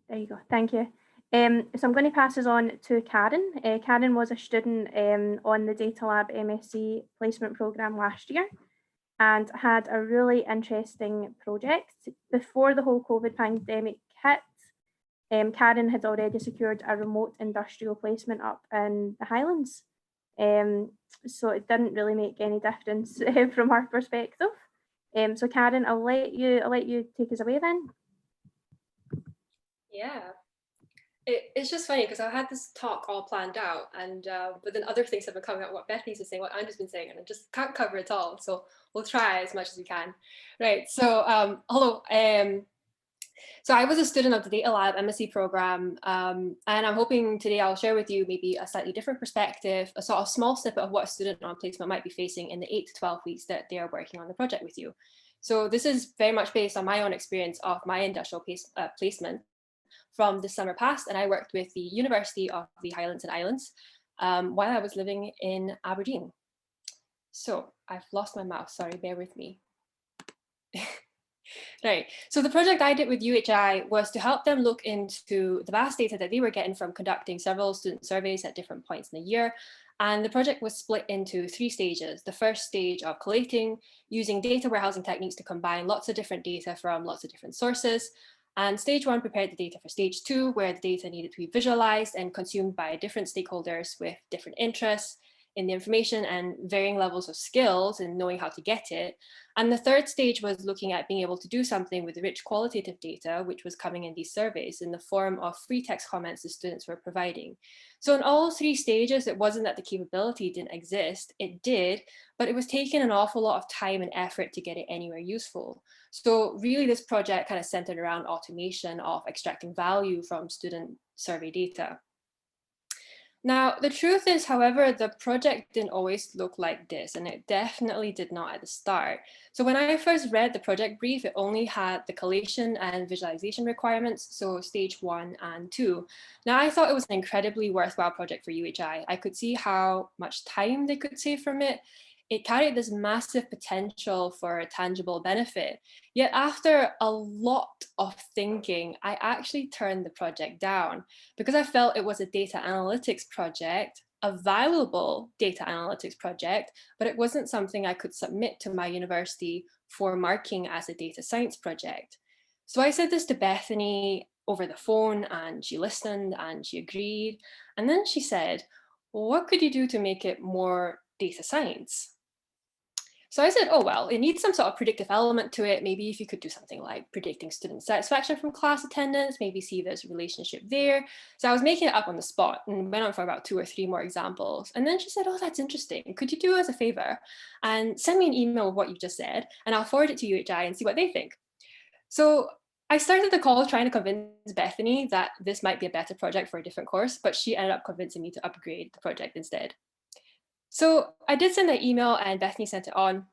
There you go. Thank you. So I'm going to pass us on to Karen. Karen was a student on the Data Lab MSc placement programme last year and had a really interesting project. Before the whole COVID pandemic hit, Karen had already secured a remote industrial placement up in the Highlands. So it didn't really make any difference from our perspective. So Karen, I'll let you take us away then. Yeah, it's just funny because I had this talk all planned out, and but then other things have been coming up. What Bethany's been saying, what Andrew's been saying, and I just can't cover it all. So we'll try as much as we can. Right. So hello. So I was a student of the Data Lab MSc program, and I'm hoping today I'll share with you maybe a slightly different perspective, a sort of small snippet of what a student on placement might be facing in the 8 to 12 weeks that they are working on the project with you. So this is very much based on my own experience of my industrial placement from the summer past, and I worked with the University of the Highlands and Islands while I was living in Aberdeen. So I've lost my mouse, sorry, bear with me. Right, so the project I did with UHI was to help them look into the vast data that they were getting from conducting several student surveys at different points in the year. And the project was split into 3 stages. The first stage of collating, using data warehousing techniques to combine lots of different data from lots of different sources. And stage 1 prepared the data for stage 2, where the data needed to be visualized and consumed by different stakeholders with different interests in the information and varying levels of skills in knowing how to get it. And the third stage was looking at being able to do something with the rich qualitative data, which was coming in these surveys in the form of free text comments the students were providing. So in all 3 stages, it wasn't that the capability didn't exist, it did, but it was taking an awful lot of time and effort to get it anywhere useful. So really this project kind of centered around automation of extracting value from student survey data. Now, the truth is, however, the project didn't always look like this, and it definitely did not at the start. So when I first read the project brief, it only had the collation and visualization requirements, so stage 1 and 2. Now, I thought it was an incredibly worthwhile project for UHI. I could see how much time they could save from it. It carried this massive potential for a tangible benefit. Yet after a lot of thinking, I actually turned the project down because I felt it was a data analytics project, a valuable data analytics project, but it wasn't something I could submit to my university for marking as a data science project. So I said this to Bethany over the phone, and she listened and she agreed. And then she said, well, what could you do to make it more data science? So I said, oh, well, it needs some sort of predictive element to it. Maybe if you could do something like predicting student satisfaction from class attendance, maybe see there's a relationship there. So I was making it up on the spot and went on for about 2 or 3 more examples. And then she said, oh, that's interesting. Could you do us a favor and send me an email of what you just said, and I'll forward it to UHI and see what they think. So I started the call trying to convince Bethany that this might be a better project for a different course, but she ended up convincing me to upgrade the project instead. So I did send that email and Bethany sent it on.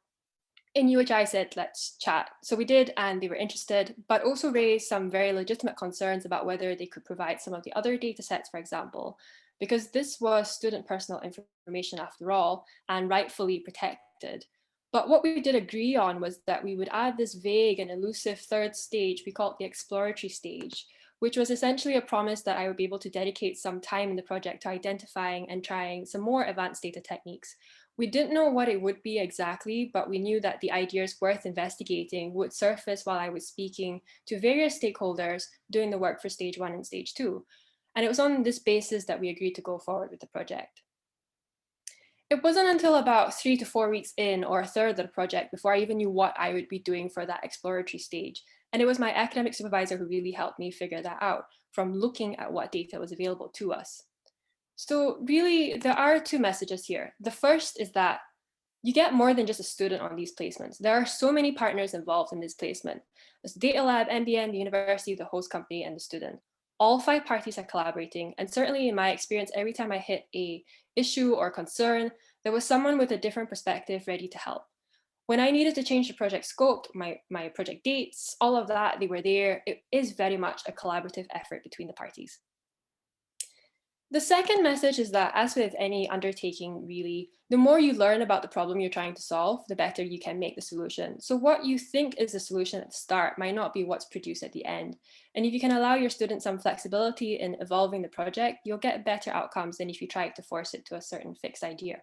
in UHI said, let's chat. So we did, and they were interested, but also raised some very legitimate concerns about whether they could provide some of the other data sets, for example, because this was student personal information after all, and rightfully protected. But what we did agree on was that we would add this vague and elusive third stage, we call it the exploratory stage, which was essentially a promise that I would be able to dedicate some time in the project to identifying and trying some more advanced data techniques. We didn't know what it would be exactly, but we knew that the ideas worth investigating would surface while I was speaking to various stakeholders doing the work for stage 1 and stage 2. And it was on this basis that we agreed to go forward with the project. It wasn't until about 3 to 4 weeks in, or a third of the project, before I even knew what I would be doing for that exploratory stage. And it was my academic supervisor who really helped me figure that out from looking at what data was available to us. So really, there are two messages here. The first is that you get more than just a student on these placements. There are so many partners involved in this placement. There's Data Lab, MBN, the university, the host company, and the student. All 5 parties are collaborating, and certainly in my experience, every time I hit a issue or concern, there was someone with a different perspective ready to help. When I needed to change the project scope, my project dates, all of that, they were there. It is very much a collaborative effort between the parties. The second message is that, as with any undertaking, really, the more you learn about the problem you're trying to solve, the better you can make the solution. So what you think is the solution at the start might not be what's produced at the end. And if you can allow your students some flexibility in evolving the project, you'll get better outcomes than if you try to force it to a certain fixed idea.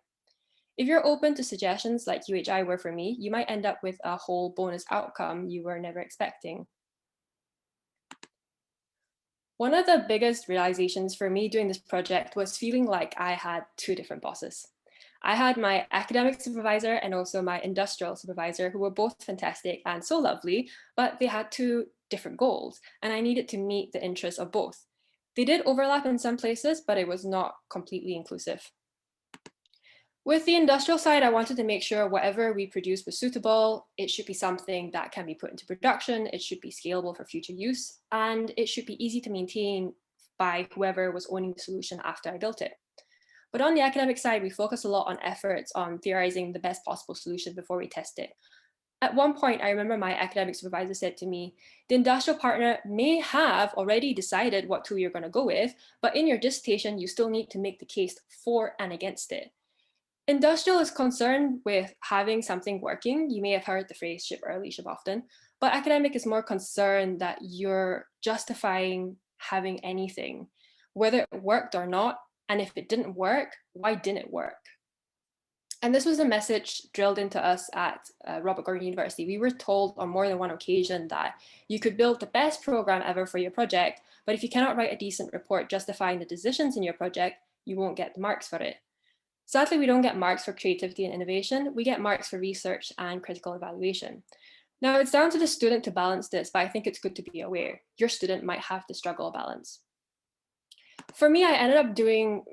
If you're open to suggestions like UHI were for me, you might end up with a whole bonus outcome you were never expecting. One of the biggest realizations for me doing this project was feeling like I had 2 different bosses. I had my academic supervisor and also my industrial supervisor, who were both fantastic and so lovely, but they had 2 different goals, and I needed to meet the interests of both. They did overlap in some places, but it was not completely inclusive. With the industrial side, I wanted to make sure whatever we produce was suitable. It should be something that can be put into production. It should be scalable for future use, and it should be easy to maintain by whoever was owning the solution after I built it. But on the academic side, we focus a lot on efforts on theorizing the best possible solution before we test it. At one point, I remember my academic supervisor said to me, the industrial partner may have already decided what tool you're going to go with, but in your dissertation, you still need to make the case for and against it. Industrial is concerned with having something working. You may have heard the phrase ship early, ship often, but academic is more concerned that you're justifying having anything, whether it worked or not, and if it didn't work, why didn't it work? And this was a message drilled into us at Robert Gordon University. We were told on more than one occasion that you could build the best program ever for your project, but if you cannot write a decent report justifying the decisions in your project, you won't get the marks for it. Sadly, we don't get marks for creativity and innovation. We get marks for research and critical evaluation. Now, it's down to the student to balance this, but I think it's good to be aware. Your student might have to struggle a balance. For me, I ended up doing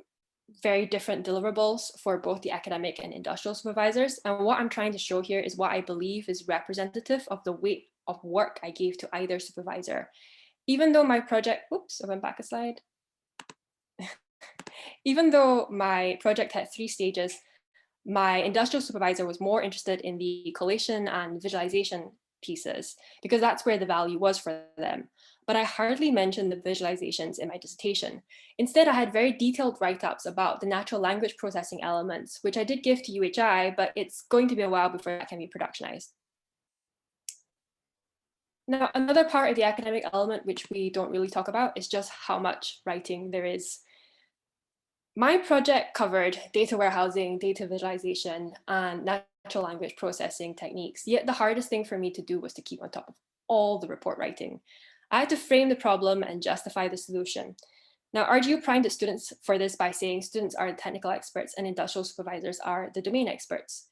very different deliverables for both the academic and industrial supervisors. And what I'm trying to show here is what I believe is representative of the weight of work I gave to either supervisor. Even though my project, oops, I went back a slide. Even though my project had 3 stages, my industrial supervisor was more interested in the collation and visualization pieces because that's where the value was for them. But I hardly mentioned the visualizations in my dissertation. Instead, I had very detailed write-ups about the natural language processing elements, which I did give to UHI, but it's going to be a while before that can be productionized. Now, another part of the academic element, which we don't really talk about, is just how much writing there is. My project covered data warehousing, data visualization, and natural language processing techniques. Yet the hardest thing for me to do was to keep on top of all the report writing. I had to frame the problem and justify the solution. Now, RGU primed the students for this by saying students are the technical experts and industrial supervisors are the domain experts.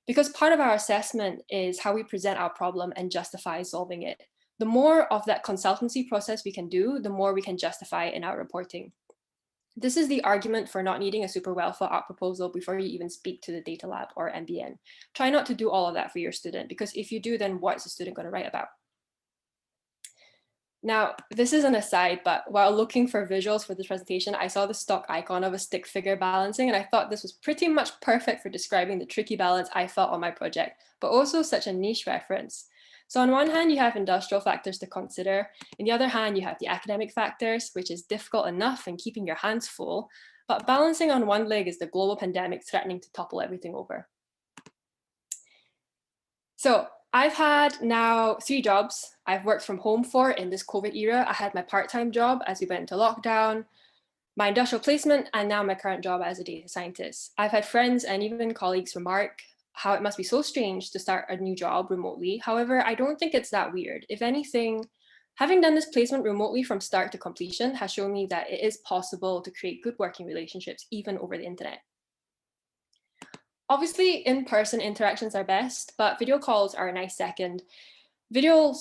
Because part of our assessment is how we present our problem and justify solving it. The more of that consultancy process we can do, the more we can justify in our reporting. This is the argument for not needing a super well thought out proposal before you even speak to the data lab or MBN. Try not to do all of that for your student, because if you do, then what is the student going to write about? Now, this is an aside, but while looking for visuals for this presentation, I saw the stock icon of a stick figure balancing, and I thought this was pretty much perfect for describing the tricky balance I felt on my project, but also such a niche reference. So on one hand, you have industrial factors to consider. On the other hand, you have the academic factors, which is difficult enough and keeping your hands full, but balancing on one leg is the global pandemic threatening to topple everything over. So I've had now 3 jobs I've worked from home for in this COVID era. I had my part-time job as we went into lockdown, my industrial placement, and now my current job as a data scientist. I've had friends and even colleagues remark how it must be so strange to start a new job remotely. However, I don't think it's that weird. If anything, having done this placement remotely from start to completion has shown me that it is possible to create good working relationships even over the internet. Obviously, in-person interactions are best, but video calls are a nice second. Video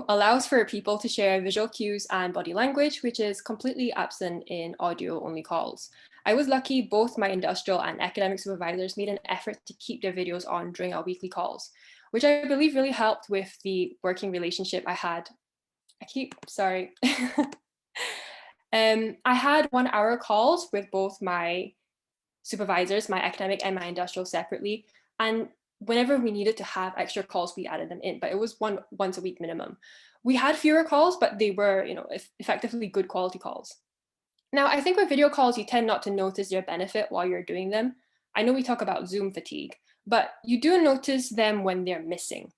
allows for people to share visual cues and body language, which is completely absent in audio-only calls. I was lucky both my industrial and academic supervisors made an effort to keep their videos on during our weekly calls, which I believe really helped with the working relationship I had. I had 1-hour calls with both my supervisors, my academic and my industrial separately. And whenever we needed to have extra calls, we added them in, but it was once a week minimum. We had fewer calls, but they were, effectively good quality calls. Now, I think with video calls, you tend not to notice their benefit while you're doing them. I know we talk about Zoom fatigue, but you do notice them when they're missing.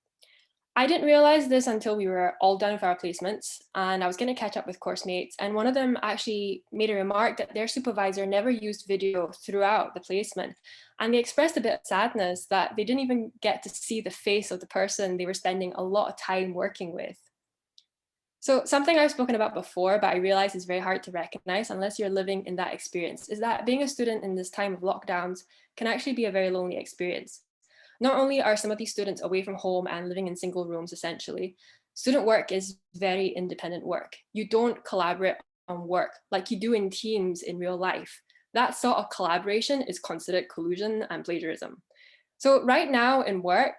I didn't realize this until we were all done with our placements, and I was going to catch up with course mates, and one of them actually made a remark that their supervisor never used video throughout the placement, and they expressed a bit of sadness that they didn't even get to see the face of the person they were spending a lot of time working with. So something I've spoken about before, but I realize is very hard to recognize unless you're living in that experience, is that being a student in this time of lockdowns can actually be a very lonely experience. Not only are some of these students away from home and living in single rooms, essentially, student work is very independent work. You don't collaborate on work like you do in teams in real life. That sort of collaboration is considered collusion and plagiarism. So right now in work,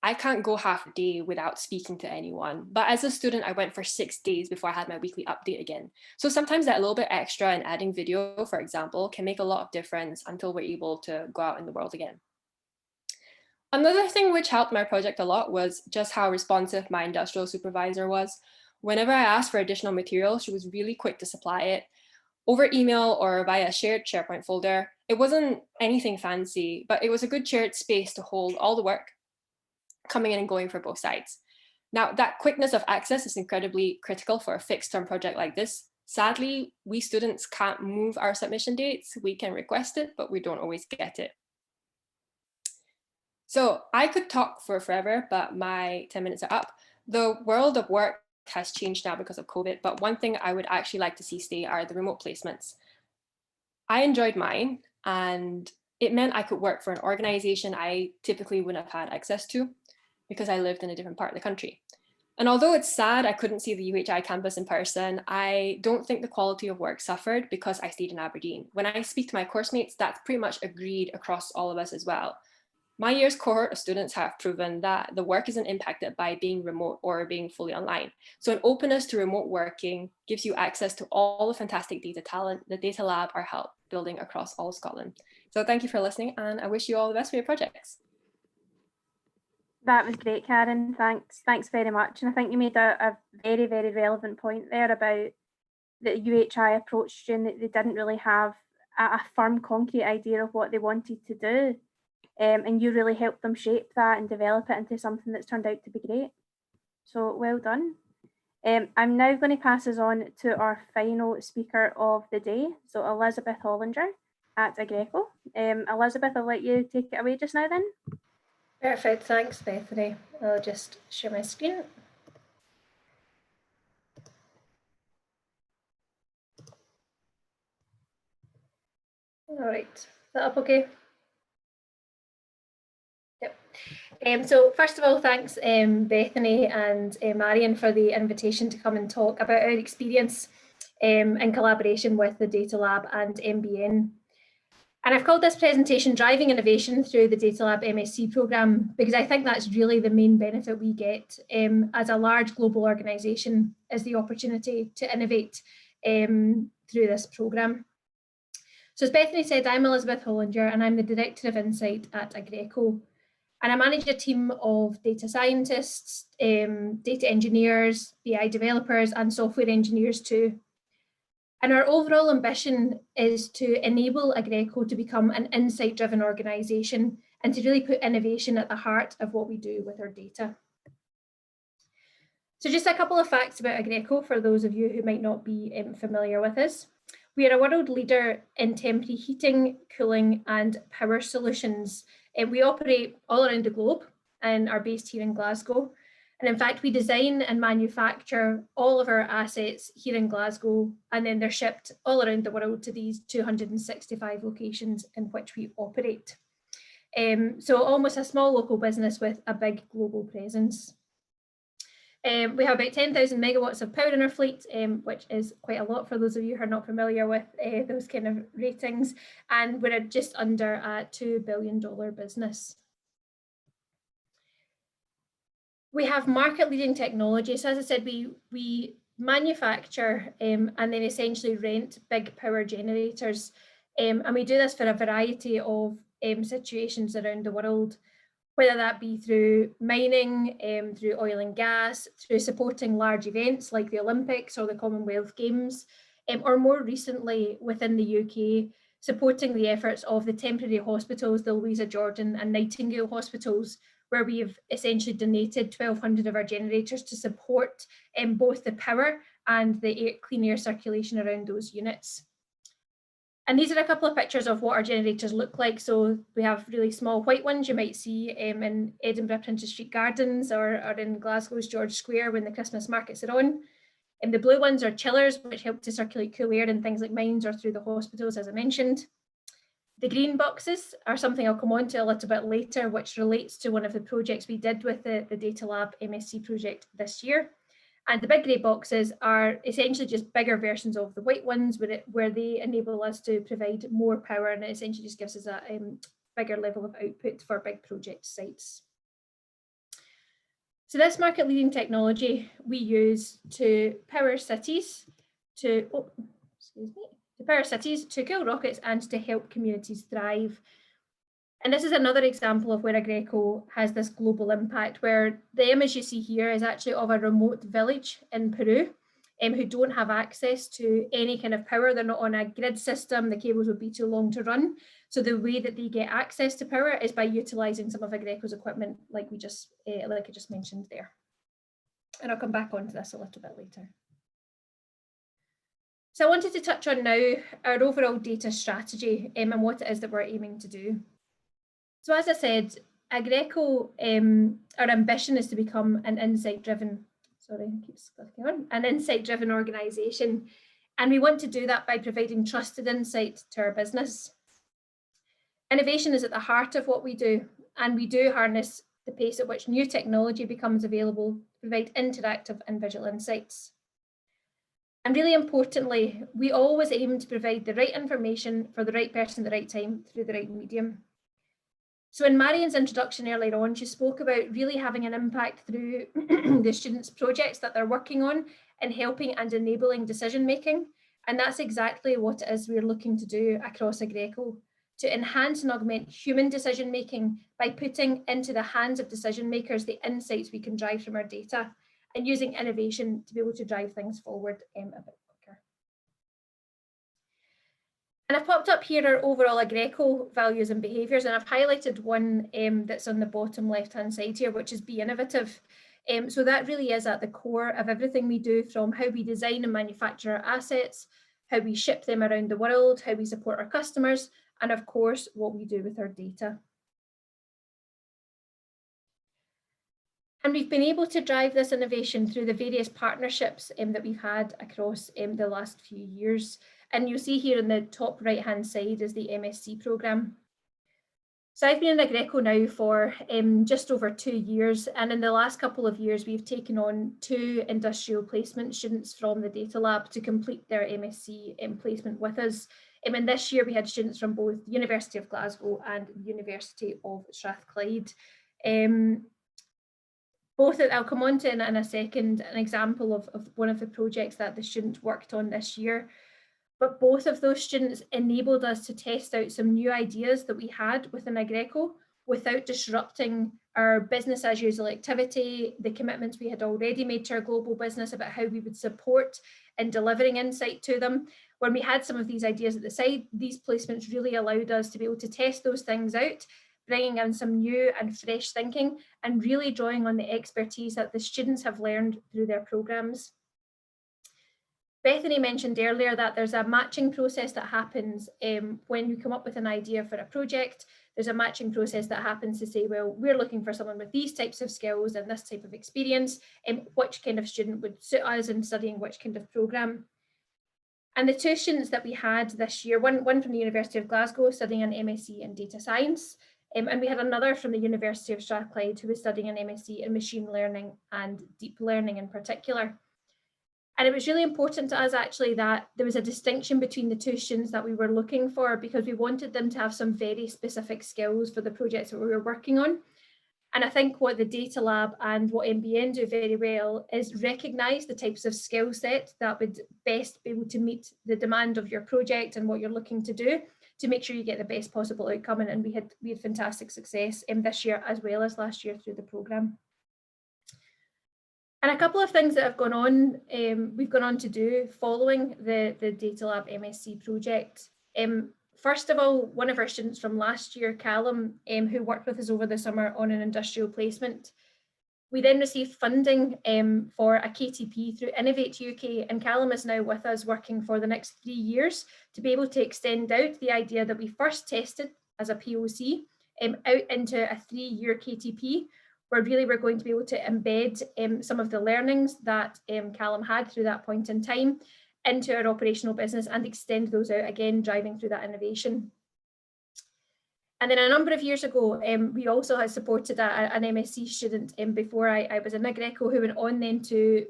I can't go half a day without speaking to anyone. But as a student, I went for 6 days before I had my weekly update again. So sometimes that little bit extra and adding video, for example, can make a lot of difference until we're able to go out in the world again. Another thing which helped my project a lot was just how responsive my industrial supervisor was. Whenever I asked for additional material, she was really quick to supply it over email or via a shared SharePoint folder. It wasn't anything fancy, but it was a good shared space to hold all the work coming in and going for both sides. Now, that quickness of access is incredibly critical for a fixed term project like this. Sadly, we students can't move our submission dates. We can request it, but we don't always get it. So I could talk for forever, but my 10 minutes are up. The world of work has changed now because of COVID, but one thing I would actually like to see stay are the remote placements. I enjoyed mine, and it meant I could work for an organization I typically wouldn't have had access to because I lived in a different part of the country. And although it's sad I couldn't see the UHI campus in person, I don't think the quality of work suffered because I stayed in Aberdeen. When I speak to my course mates, that's pretty much agreed across all of us as well. My year's cohort of students have proven that the work isn't impacted by being remote or being fully online. So an openness to remote working gives you access to all the fantastic data talent the Data Lab are help building across all of Scotland. So thank you for listening, and I wish you all the best for your projects. That was great, Karen. Thanks very much. And I think you made a very, very relevant point there about the UHI approach student. They didn't really have a firm, concrete idea of what they wanted to do. And you really helped them shape that and develop it into something that's turned out to be great. So well done. I'm now going to pass us on to our final speaker of the day. So Elizabeth Hollinger at Agreco. Elizabeth, I'll let you take it away just now then. Perfect, thanks Bethany. I'll just share my screen. All right, is that up okay? Yep. So first of all, thanks Bethany and Marion for the invitation to come and talk about our experience in collaboration with the Data Lab and MBN. And I've called this presentation Driving Innovation Through the Data Lab MSc programme, because I think that's really the main benefit we get as a large global organisation, is the opportunity to innovate through this programme. So as Bethany said, I'm Elizabeth Hollinger and I'm the Director of Insight at Agreco. And I manage a team of data scientists, data engineers, BI developers and software engineers too. And our overall ambition is to enable Agreco to become an insight-driven organisation and to really put innovation at the heart of what we do with our data. So just a couple of facts about Agreco for those of you who might not be familiar with us. We are a world leader in temporary heating, cooling and power solutions. We operate all around the globe and are based here in Glasgow. And in fact, we design and manufacture all of our assets here in Glasgow, and then they're shipped all around the world to these 265 locations in which we operate. So almost a small local business with a big global presence. We have about 10,000 megawatts of power in our fleet, which is quite a lot for those of you who are not familiar with those kind of ratings. And we're at just under a $2 billion business. We have market-leading technology. So as I said, we manufacture and then essentially rent big power generators. And we do this for a variety of situations around the world, whether that be through mining, through oil and gas, through supporting large events like the Olympics or the Commonwealth Games, or more recently within the UK, supporting the efforts of the temporary hospitals, the Louisa Jordan and Nightingale hospitals, where we have essentially donated 1,200 of our generators to support both the power and the clean air circulation around those units. And these are a couple of pictures of what our generators look like. So we have really small white ones you might see in Edinburgh Princes Street Gardens or in Glasgow's George Square when the Christmas markets are on. And the blue ones are chillers, which help to circulate cool air in things like mines or through the hospitals, as I mentioned. The green boxes are something I'll come on to a little bit later, which relates to one of the projects we did with the Data Lab MSc project this year. And the big grey boxes are essentially just bigger versions of the white ones where they enable us to provide more power, and it essentially just gives us a bigger level of output for big project sites. So this market leading technology we use to power cities, to power cities, to cool rockets and to help communities thrive. And this is another example of where Agreco has this global impact, where the image you see here is actually of a remote village in Peru who don't have access to any kind of power. They're not on a grid system, the cables would be too long to run. So the way that they get access to power is by utilising some of Agreco's equipment like I just mentioned there. And I'll come back onto this a little bit later. So I wanted to touch on now our overall data strategy and what it is that we're aiming to do. So as I said, Agreco, our ambition is to become an insight-driven, an insight-driven organisation. And we want to do that by providing trusted insight to our business. Innovation is at the heart of what we do, and we do harness the pace at which new technology becomes available to provide interactive and visual insights. And really importantly, we always aim to provide the right information for the right person at the right time through the right medium. So in Marian's introduction earlier on, she spoke about really having an impact through the students' projects that they're working on and helping and enabling decision making. And that's exactly what it is we're looking to do across Agreco, to enhance and augment human decision making by putting into the hands of decision makers the insights we can drive from our data and using innovation to be able to drive things forward a bit quicker. And I've popped up here our overall Agreco values and behaviours, and I've highlighted one that's on the bottom left-hand side here, which is be innovative. So that really is at the core of everything we do, from how we design and manufacture our assets, how we ship them around the world, how we support our customers, and of course, what we do with our data. And we've been able to drive this innovation through the various partnerships that we've had across the last few years. And you'll see here in the top right-hand side is the MSc programme. So I've been in Agreco now for just over 2 years. And in the last couple of years, we've taken on 2 industrial placement students from the Data Lab to complete their MSc placement with us, And this year we had students from both the University of Glasgow and the University of Strathclyde. Both, I'll come on to in a second, an example of one of the projects that the students worked on this year. But both of those students enabled us to test out some new ideas that we had within Agreco without disrupting our business as usual activity, the commitments we had already made to our global business about how we would support in delivering insight to them. When we had some of these ideas at the side, these placements really allowed us to be able to test those things out, bringing in some new and fresh thinking and really drawing on the expertise that the students have learned through their programmes. Bethany mentioned earlier that there's a matching process that happens when we come up with an idea for a project. There's a matching process that happens to say, well, we're looking for someone with these types of skills and this type of experience, and which kind of student would suit us in studying which kind of programme. And the two students that we had this year, one from the University of Glasgow studying an MSc in data science, and we had another from the University of Strathclyde who was studying an MSc in machine learning and deep learning in particular. And it was really important to us actually that there was a distinction between the two students that we were looking for, because we wanted them to have some very specific skills for the projects that we were working on. And I think what the Data Lab and what MBN do very well is recognise the types of skill set that would best be able to meet the demand of your project and what you're looking to do to make sure you get the best possible outcome. And we had fantastic success this year as well as last year through the programme. And a couple of things that have gone on, we've gone on to do following the Data Lab MSc project. First of all, one of our students from last year, Callum, who worked with us over the summer on an industrial placement. We then received funding for a KTP through Innovate UK, and Callum is now with us working for the next 3 years to be able to extend out the idea that we first tested as a POC out into a 3-year KTP, where really we're going to be able to embed some of the learnings that Callum had through that point in time into our operational business and extend those out again, driving through that innovation. And then a number of years ago, we also had supported an MSc student before I was in Agreco, who went on then to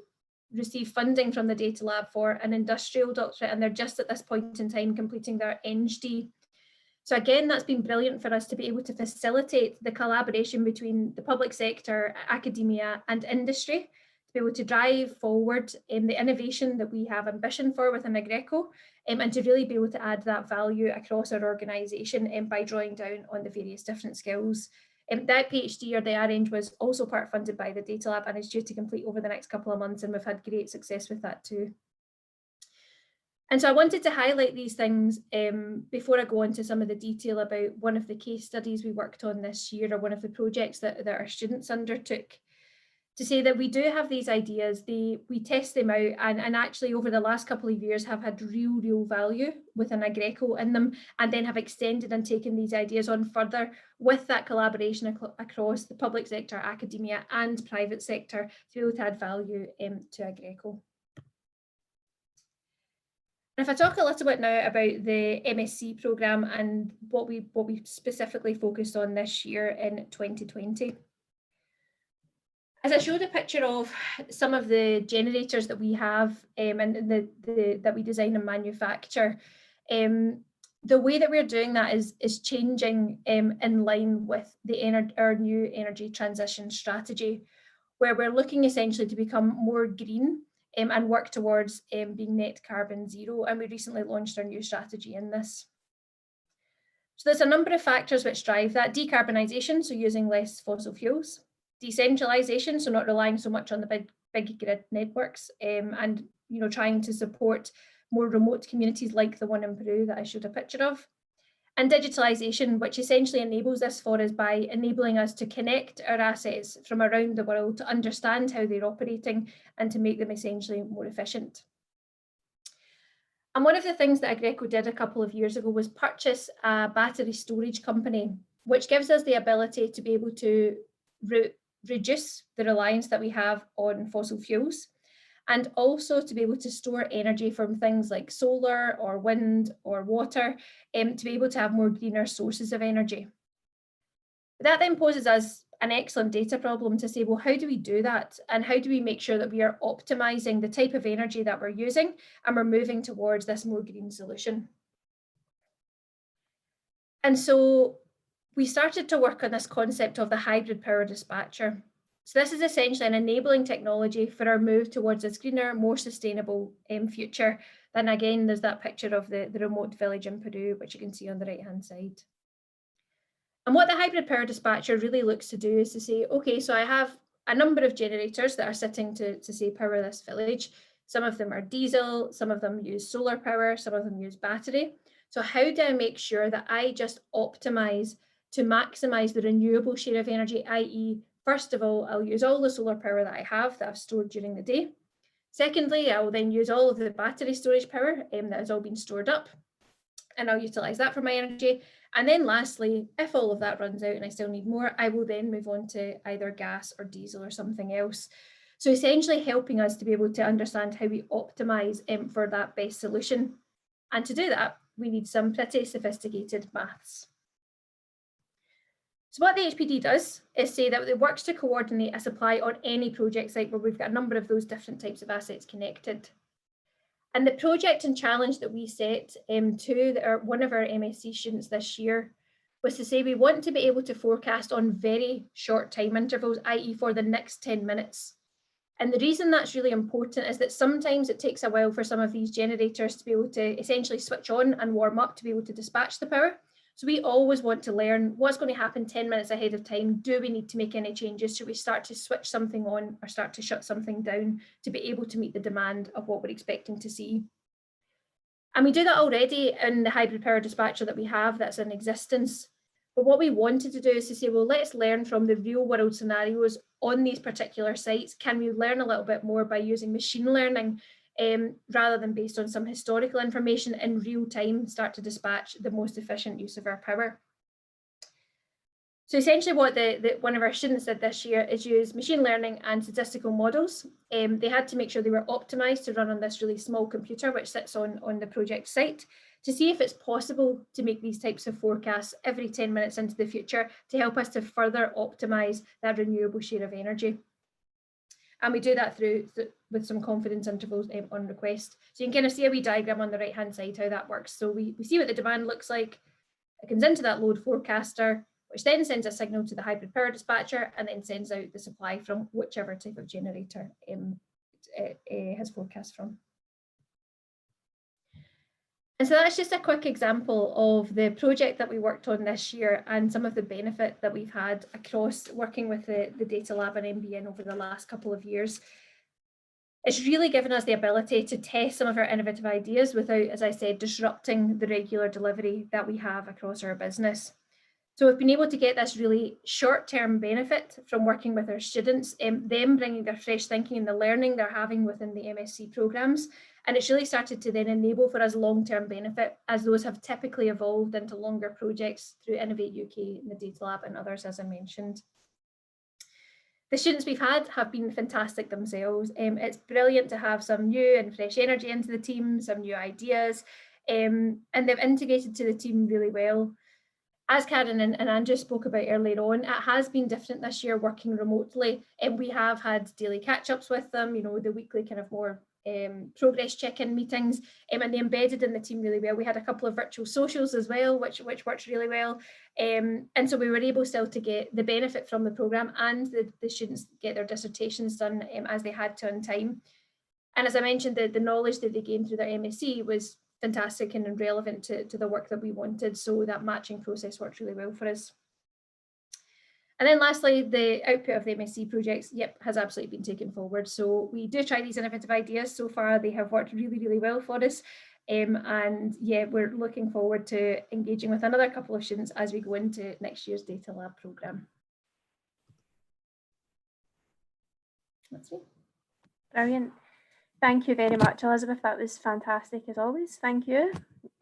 receive funding from the Data Lab for an industrial doctorate, and they're just at this point in time completing their EngD. So again, that's been brilliant for us to be able to facilitate the collaboration between the public sector, academia and industry, to be able to drive forward the innovation that we have ambition for within Agreco, and to really be able to add that value across our organisation by drawing down on the various different skills. That PhD or the REng was also part funded by the Data Lab and is due to complete over the next couple of months, and we've had great success with that too. And so I wanted to highlight these things before I go into some of the detail about one of the case studies we worked on this year, or one of the projects that our students undertook, to say that we do have these ideas, we test them out, and actually over the last couple of years have had real value within Agreco in them, and then have extended and taken these ideas on further with that collaboration across the public sector, academia and private sector to be able to add value to Agreco. If I talk a little bit now about the MSc programme and what we specifically focused on this year in 2020. As I showed a picture of some of the generators that we have and that we design and manufacture, the way that we're doing that is changing in line with our new energy transition strategy, where we're looking essentially to become more green and work towards being net carbon zero. And we recently launched our new strategy in this. So there's a number of factors which drive that: decarbonisation, so using less fossil fuels; decentralisation, so not relying so much on the big grid networks, and trying to support more remote communities like the one in Peru that I showed a picture of; and digitalisation, which essentially enables this for us by enabling us to connect our assets from around the world to understand how they're operating and to make them essentially more efficient. And one of the things that Agreco did a couple of years ago was purchase a battery storage company, which gives us the ability to be able to reduce the reliance that we have on fossil fuels, and also to be able to store energy from things like solar or wind or water, to be able to have more greener sources of energy. That then poses us an excellent data problem to say, well, how do we do that? And how do we make sure that we are optimizing the type of energy that we're using and we're moving towards this more green solution? And so we started to work on this concept of the hybrid power dispatcher. So this is essentially an enabling technology for our move towards a greener, more sustainable future. And again, there's that picture of the remote village in Peru, which you can see on the right-hand side. And what the hybrid power dispatcher really looks to do is to say, okay, so I have a number of generators that are sitting to say power this village. Some of them are diesel, some of them use solar power, some of them use battery. So how do I make sure that I just optimize to maximize the renewable share of energy, i.e., first of all, I'll use all the solar power that I have that I've stored during the day. Secondly, I'll then use all of the battery storage power that has all been stored up, and I'll utilize that for my energy. And then lastly, if all of that runs out and I still need more, I will then move on to either gas or diesel or something else. So essentially helping us to be able to understand how we optimize for that best solution. And to do that, we need some pretty sophisticated maths. So what the HPD does is say that it works to coordinate a supply on any project site where we've got a number of those different types of assets connected. And the project and challenge that we set to one of our MSc students this year was to say we want to be able to forecast on very short time intervals, i.e. for the next 10 minutes. And the reason that's really important is that sometimes it takes a while for some of these generators to be able to essentially switch on and warm up to be able to dispatch the power. So we always want to learn what's going to happen 10 minutes ahead of time. Do we need to make any changes? Should we start to switch something on or start to shut something down to be able to meet the demand of what we're expecting to see? And we do that already in the hybrid power dispatcher that we have that's in existence. But what we wanted to do is to say, well, let's learn from the real world scenarios on these particular sites. Can we learn a little bit more by using machine learning rather than based on some historical information in real time, start to dispatch the most efficient use of our power? So essentially what one of our students did this year is use machine learning and statistical models. They had to make sure they were optimized to run on this really small computer, which sits on the project site, to see if it's possible to make these types of forecasts every 10 minutes into the future to help us to further optimize that renewable share of energy. And we do that with some confidence intervals on request. So you can kind of see a wee diagram on the right-hand side how that works. So we see what the demand looks like. It comes into that load forecaster, which then sends a signal to the hybrid power dispatcher and then sends out the supply from whichever type of generator it has forecast from. And so that's just a quick example of the project that we worked on this year and some of the benefit that we've had across working with the Data Lab and MBN over the last couple of years. It's really given us the ability to test some of our innovative ideas without, as I said, disrupting the regular delivery that we have across our business. So we've been able to get this really short-term benefit from working with our students, them bringing their fresh thinking and the learning they're having within the MSc programs. And it's really started to then enable for us long-term benefit as those have typically evolved into longer projects through Innovate UK and the Data Lab and others, as I mentioned. The students we've had have been fantastic themselves. It's brilliant to have some new and fresh energy into the team, some new ideas, and they've integrated to the team really well. As Karen and Andrew spoke about earlier on, it has been different this year working remotely, and we have had daily catch-ups with them, you know, the weekly kind of more progress check-in meetings, and they embedded in the team really well. We had a couple of virtual socials as well, which worked really well. And so we were able still to get the benefit from the programme and the students get their dissertations done as they had to on time. And as I mentioned, the knowledge that they gained through their MSc was fantastic and relevant to the work that we wanted. So that matching process worked really well for us. And then lastly, the output of the MSc projects, has absolutely been taken forward. So we do try these innovative ideas. So far, they have worked really, really well for us. And yeah, we're looking forward to engaging with another couple of students as we go into next year's Data Lab programme. That's me. Brilliant. Thank you very much, Elizabeth. That was fantastic as always. Thank you.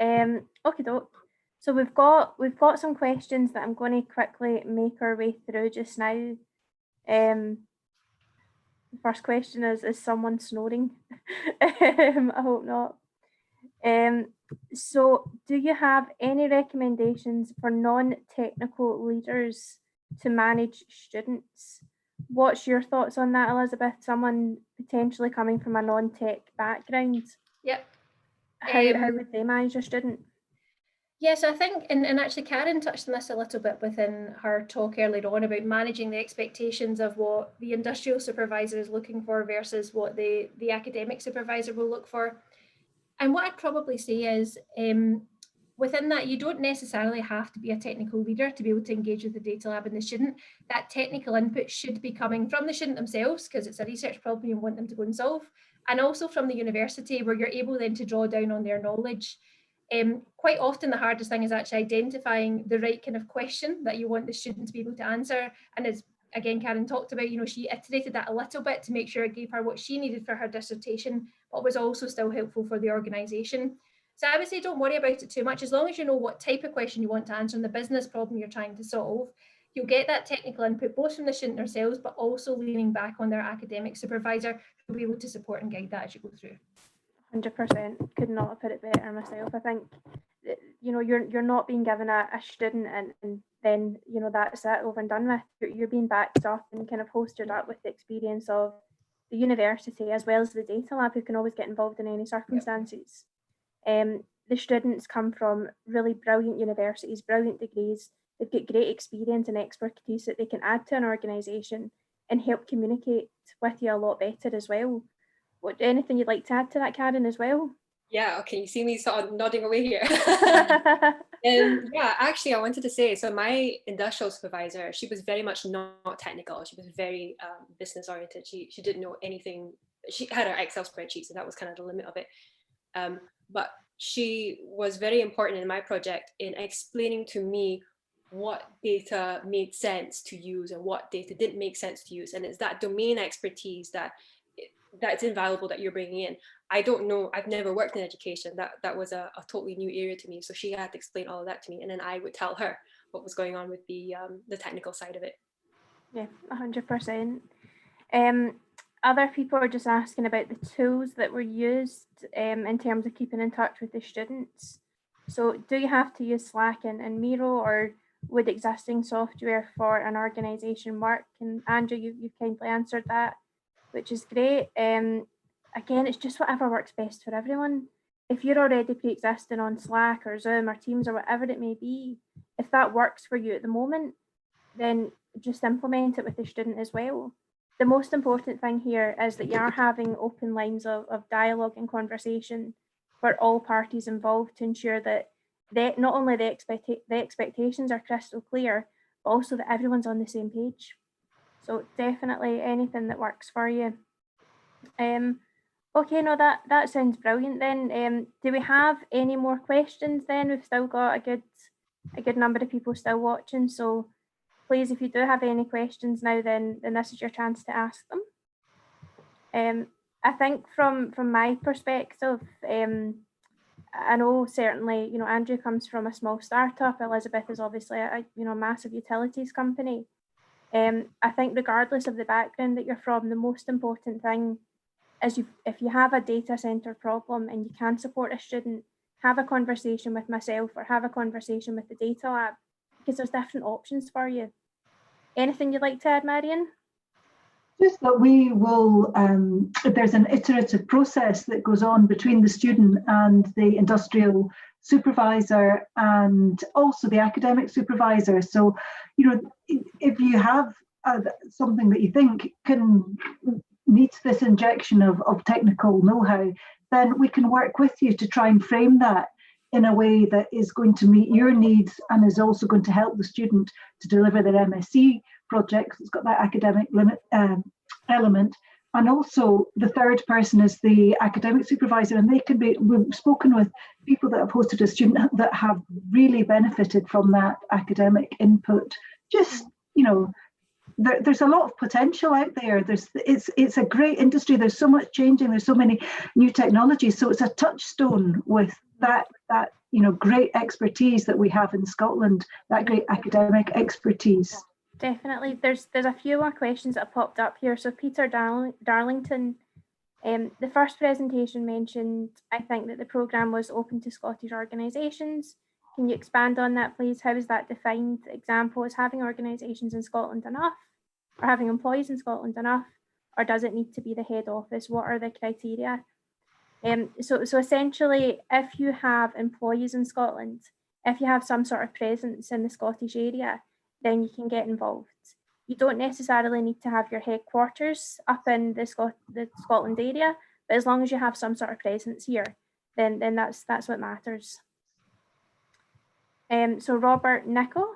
Okay, doke. So we've got some questions that I'm going to quickly make our way through just now. The first question is someone snoring? I hope not. So do you have any recommendations for non-technical leaders to manage students? What's your thoughts on that, Elizabeth? Someone potentially coming from a non-tech background. Yep. How would they manage a student? Yeah, so I think, and actually Karen touched on this a little bit within her talk earlier on about managing the expectations of what the industrial supervisor is looking for versus what the academic supervisor will look for. And what I'd probably say is, within that, you don't necessarily have to be a technical leader to be able to engage with the data lab and the student. That technical input should be coming from the student themselves, because it's a research problem you want them to go and solve, and also from the university, where you're able then to draw down on their knowledge. Quite often the hardest thing is actually identifying the right kind of question that you want the student to be able to answer. And as again Karen talked about, you know, she iterated that a little bit to make sure it gave her what she needed for her dissertation, but was also still helpful for the organisation. So I would say don't worry about it too much. As long as you know what type of question you want to answer and the business problem you're trying to solve, you'll get that technical input both from the student themselves, but also leaning back on their academic supervisor who will be able to support and guide that as you go through. 100%, could not have put it better myself. I think, you know, you're not being given a student and then, you know, that's it, over and done with. You're being backed up and kind of hosted up with the experience of the university as well as the data lab, who can always get involved in any circumstances. Yep. The students come from really brilliant universities, brilliant degrees. They've got great experience and expertise that they can add to an organisation and help communicate with you a lot better as well. Anything you'd like to add to that, Karen, as well? Yeah, okay, you see me sort of nodding away here. Yeah, actually, I wanted to say, so my industrial supervisor, she was very much not technical. She was very business oriented. She didn't know anything. She had her Excel spreadsheet, so that was kind of the limit of it. But she was very important in my project in explaining to me what data made sense to use and what data didn't make sense to use. And it's that domain expertise that's invaluable that you're bringing in. I don't know, I've never worked in education. That was a totally new area to me. So she had to explain all of that to me, and then I would tell her what was going on with the technical side of it. Yeah, 100%. Other people are just asking about the tools that were used in terms of keeping in touch with the students. So do you have to use Slack and Miro, or would existing software for an organisation work? And Andrew, you've kindly answered that, which is great. Again, it's just whatever works best for everyone. If you're already pre-existing on Slack or Zoom or Teams or whatever it may be, if that works for you at the moment, then just implement it with the student as well. The most important thing here is that you are having open lines of dialogue and conversation for all parties involved to ensure that not only the expectations are crystal clear, but also that everyone's on the same page. So definitely anything that works for you. Okay, no, that sounds brilliant then. Do we have any more questions then? We've still got a good number of people still watching, so please, if you do have any questions now, then this is your chance to ask them. I think from my perspective, I know certainly, you know, Andrew comes from a small startup. Elizabeth is obviously a massive utilities company. I think regardless of the background that you're from, the most important thing is if you have a data center problem and you can support a student, have a conversation with myself or have a conversation with the data lab, because there's different options for you. Anything you'd like to add, Marion? Just that we will, there's an iterative process that goes on between the student and the industrial supervisor and also the academic supervisor. So, you know, if you have something that you think needs this injection of technical know-how, then we can work with you to try and frame that in a way that is going to meet your needs and is also going to help the student to deliver their MSc project. It's got that academic element. And also the third person is the academic supervisor, and they can be, we've spoken with people that have hosted a student that have really benefited from that academic input. Just, you know, there's a lot of potential out there. It's a great industry. There's so much changing. There's so many new technologies. So it's a touchstone with that you know, great expertise that we have in Scotland. That great academic expertise. Definitely. There's a few more questions that have popped up here. So Peter Darlington, the first presentation mentioned, I think, that the programme was open to Scottish organisations. Can you expand on that, please? How is that defined? Example, is having organisations in Scotland enough, or having employees in Scotland enough, or does it need to be the head office? What are the criteria? So essentially, if you have employees in Scotland, if you have some sort of presence in the Scottish area, then you can get involved. You don't necessarily need to have your headquarters up in the Scotland area, but as long as you have some sort of presence here, then that's what matters. So Robert Nicol,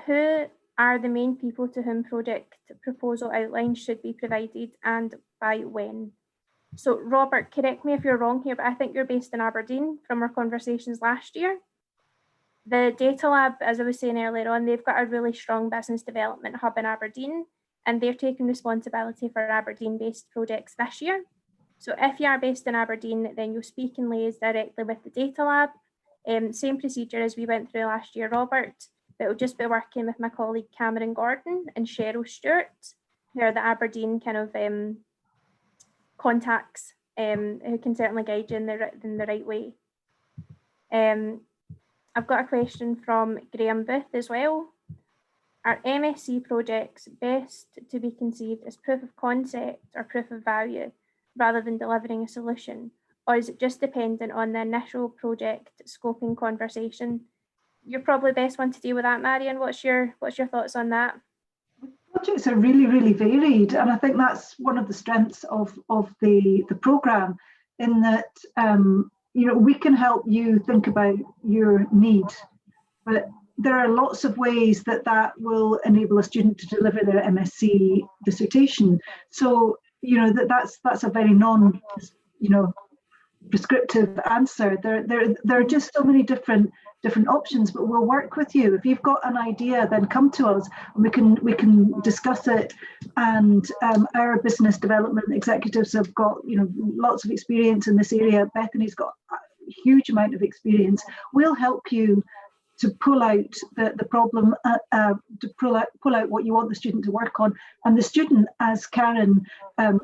who are the main people to whom project proposal outlines should be provided and by when? So Robert, correct me if you're wrong here, but I think you're based in Aberdeen from our conversations last year. The Data Lab, as I was saying earlier on, they've got a really strong business development hub in Aberdeen, and they're taking responsibility for Aberdeen-based projects this year. So if you are based in Aberdeen, then you'll speak and liaise directly with the Data Lab. Same procedure as we went through last year, Robert, but it'll just be working with my colleague Cameron Gordon and Cheryl Stewart, who are the Aberdeen kind of contacts who can certainly guide you in the right way. I've got a question from Graham Booth as well. Are MSc projects best to be conceived as proof of concept or proof of value rather than delivering a solution? Or is it just dependent on the initial project scoping conversation? You're probably best one to deal with that, Marion. What's your thoughts on that? Projects are really, really varied, and I think that's one of the strengths of the programme, in that we can help you think about your need, but there are lots of ways that will enable a student to deliver their MSc dissertation. So that's a very prescriptive answer. There are just so many different options, but we'll work with you. If you've got an idea, then come to us and we can discuss it. And our business development executives have got lots of experience in this area. Bethany's got a huge amount of experience. We'll help you to pull out the problem, to pull out what you want the student to work on. And the student, as Karen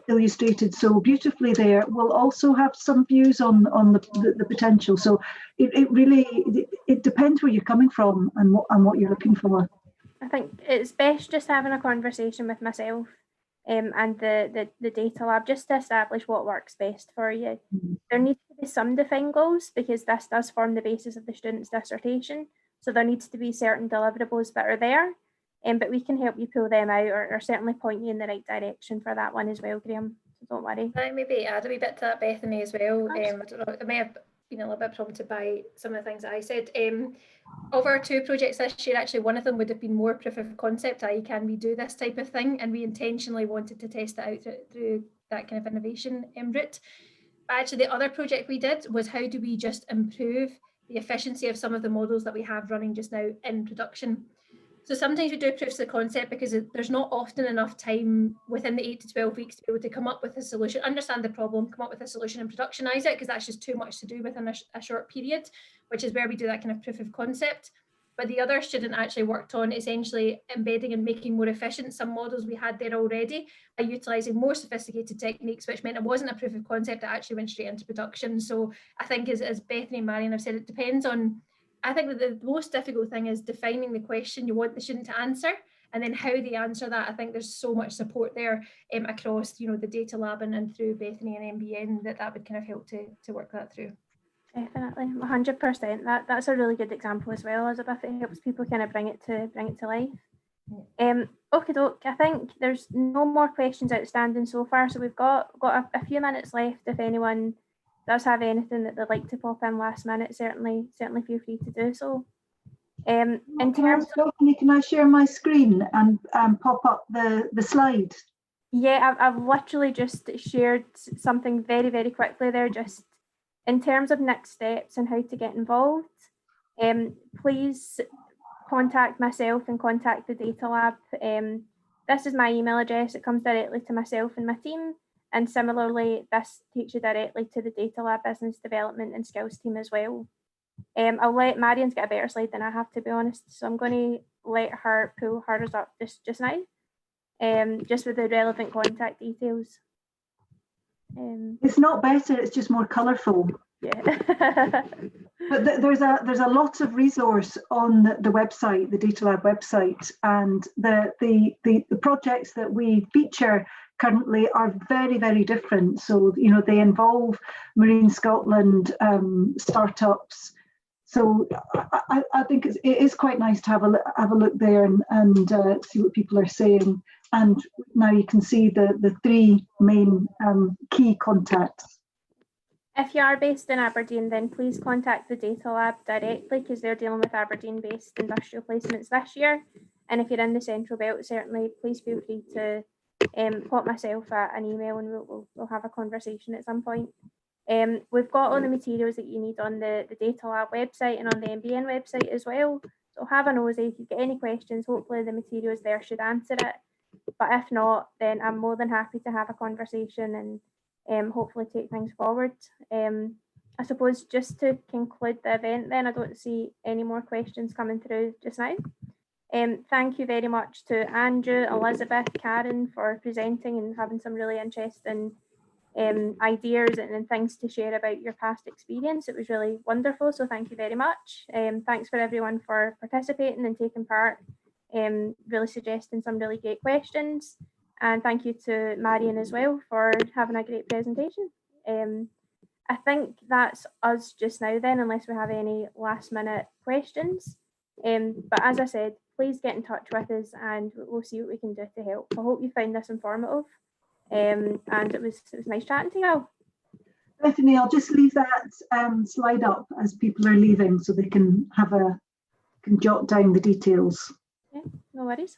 illustrated so beautifully there, will also have some views on the potential. So it really depends where you're coming from and what you're looking for. I think it's best just having a conversation with myself and the Data Lab, just to establish what works best for you. Mm-hmm. There needs to be some defined goals, because this does form the basis of the student's dissertation. So there needs to be certain deliverables that are there, but we can help you pull them out or certainly point you in the right direction for that one as well, Graham. So don't worry. Can I maybe add a wee bit to that, Bethany, as well? I don't know, I may have been a little bit prompted by some of the things that I said. Of our 2 projects this year, actually one of them would have been more proof of concept, i.e. can we do this type of thing? And we intentionally wanted to test it out through that kind of innovation route. But actually the other project we did was, how do we just improve the efficiency of some of the models that we have running just now in production? So sometimes we do proofs of concept because there's not often enough time within the 8 to 12 weeks to be able to come up with a solution, understand the problem, come up with a solution and productionize it, because that's just too much to do within a short period, which is where we do that kind of proof of concept. But the other student actually worked on essentially embedding and making more efficient some models we had there already by utilising more sophisticated techniques, which meant it wasn't a proof of concept, it actually went straight into production. So I think, as Bethany and Marion have said, it depends on, I think that the most difficult thing is defining the question you want the student to answer, and then how they answer that. I think there's so much support there across the Data Lab and through Bethany and MBN that would kind of help to work that through. Definitely, 100%. That's a really good example as well, Elizabeth. It helps people kind of bring it to life. Okay, doke. I think there's no more questions outstanding so far, so we've got a few minutes left. If anyone does have anything that they'd like to pop in last minute, certainly feel free to do so. In terms of, can I share my screen and pop up the slide? Yeah, I've literally just shared something very, very quickly there, just in terms of next steps and how to get involved. Please contact myself and contact the Data Lab. This is my email address. It comes directly to myself and my team. And similarly, this takes you directly to the Data Lab Business Development and Skills team as well. I'll let Marion's get a better slide than I have, to be honest. So I'm going to let her pull hers up just now, just with the relevant contact details. It's not better, it's just more colourful. Yeah. But there's a lot of resource on the website, the Data Lab website, and the projects that we feature currently are very, very different. So they involve Marine Scotland startups, So I think it is quite nice to have a look there and see what people are saying. And now you can see the three main key contacts. If you are based in Aberdeen, then please contact the Data Lab directly, because they're dealing with Aberdeen-based industrial placements this year. And if you're in the Central Belt, certainly please feel free to pop myself an email, and we'll have a conversation at some point. We've got all the materials that you need on the Data Lab website and on the MBN website as well. So have a nosy. If you get any questions, hopefully the materials there should answer it. But if not, then I'm more than happy to have a conversation and hopefully take things forward. I suppose just to conclude the event then, I don't see any more questions coming through just now. Thank you very much to Andrew, Elizabeth, Karen for presenting and having some really interesting ideas and things to share about your past experience. It was really wonderful, so thank you very much. Thanks for everyone for participating and taking part, really suggesting some really great questions. And thank you to Marion as well for having a great presentation. I think that's us just now then, unless we have any last minute questions. But as I said, please get in touch with us and we'll see what we can do to help. I hope you found this informative. And it was nice chatting to you all. Bethany, I'll just leave that slide up as people are leaving so they can jot down the details. Yeah, no worries.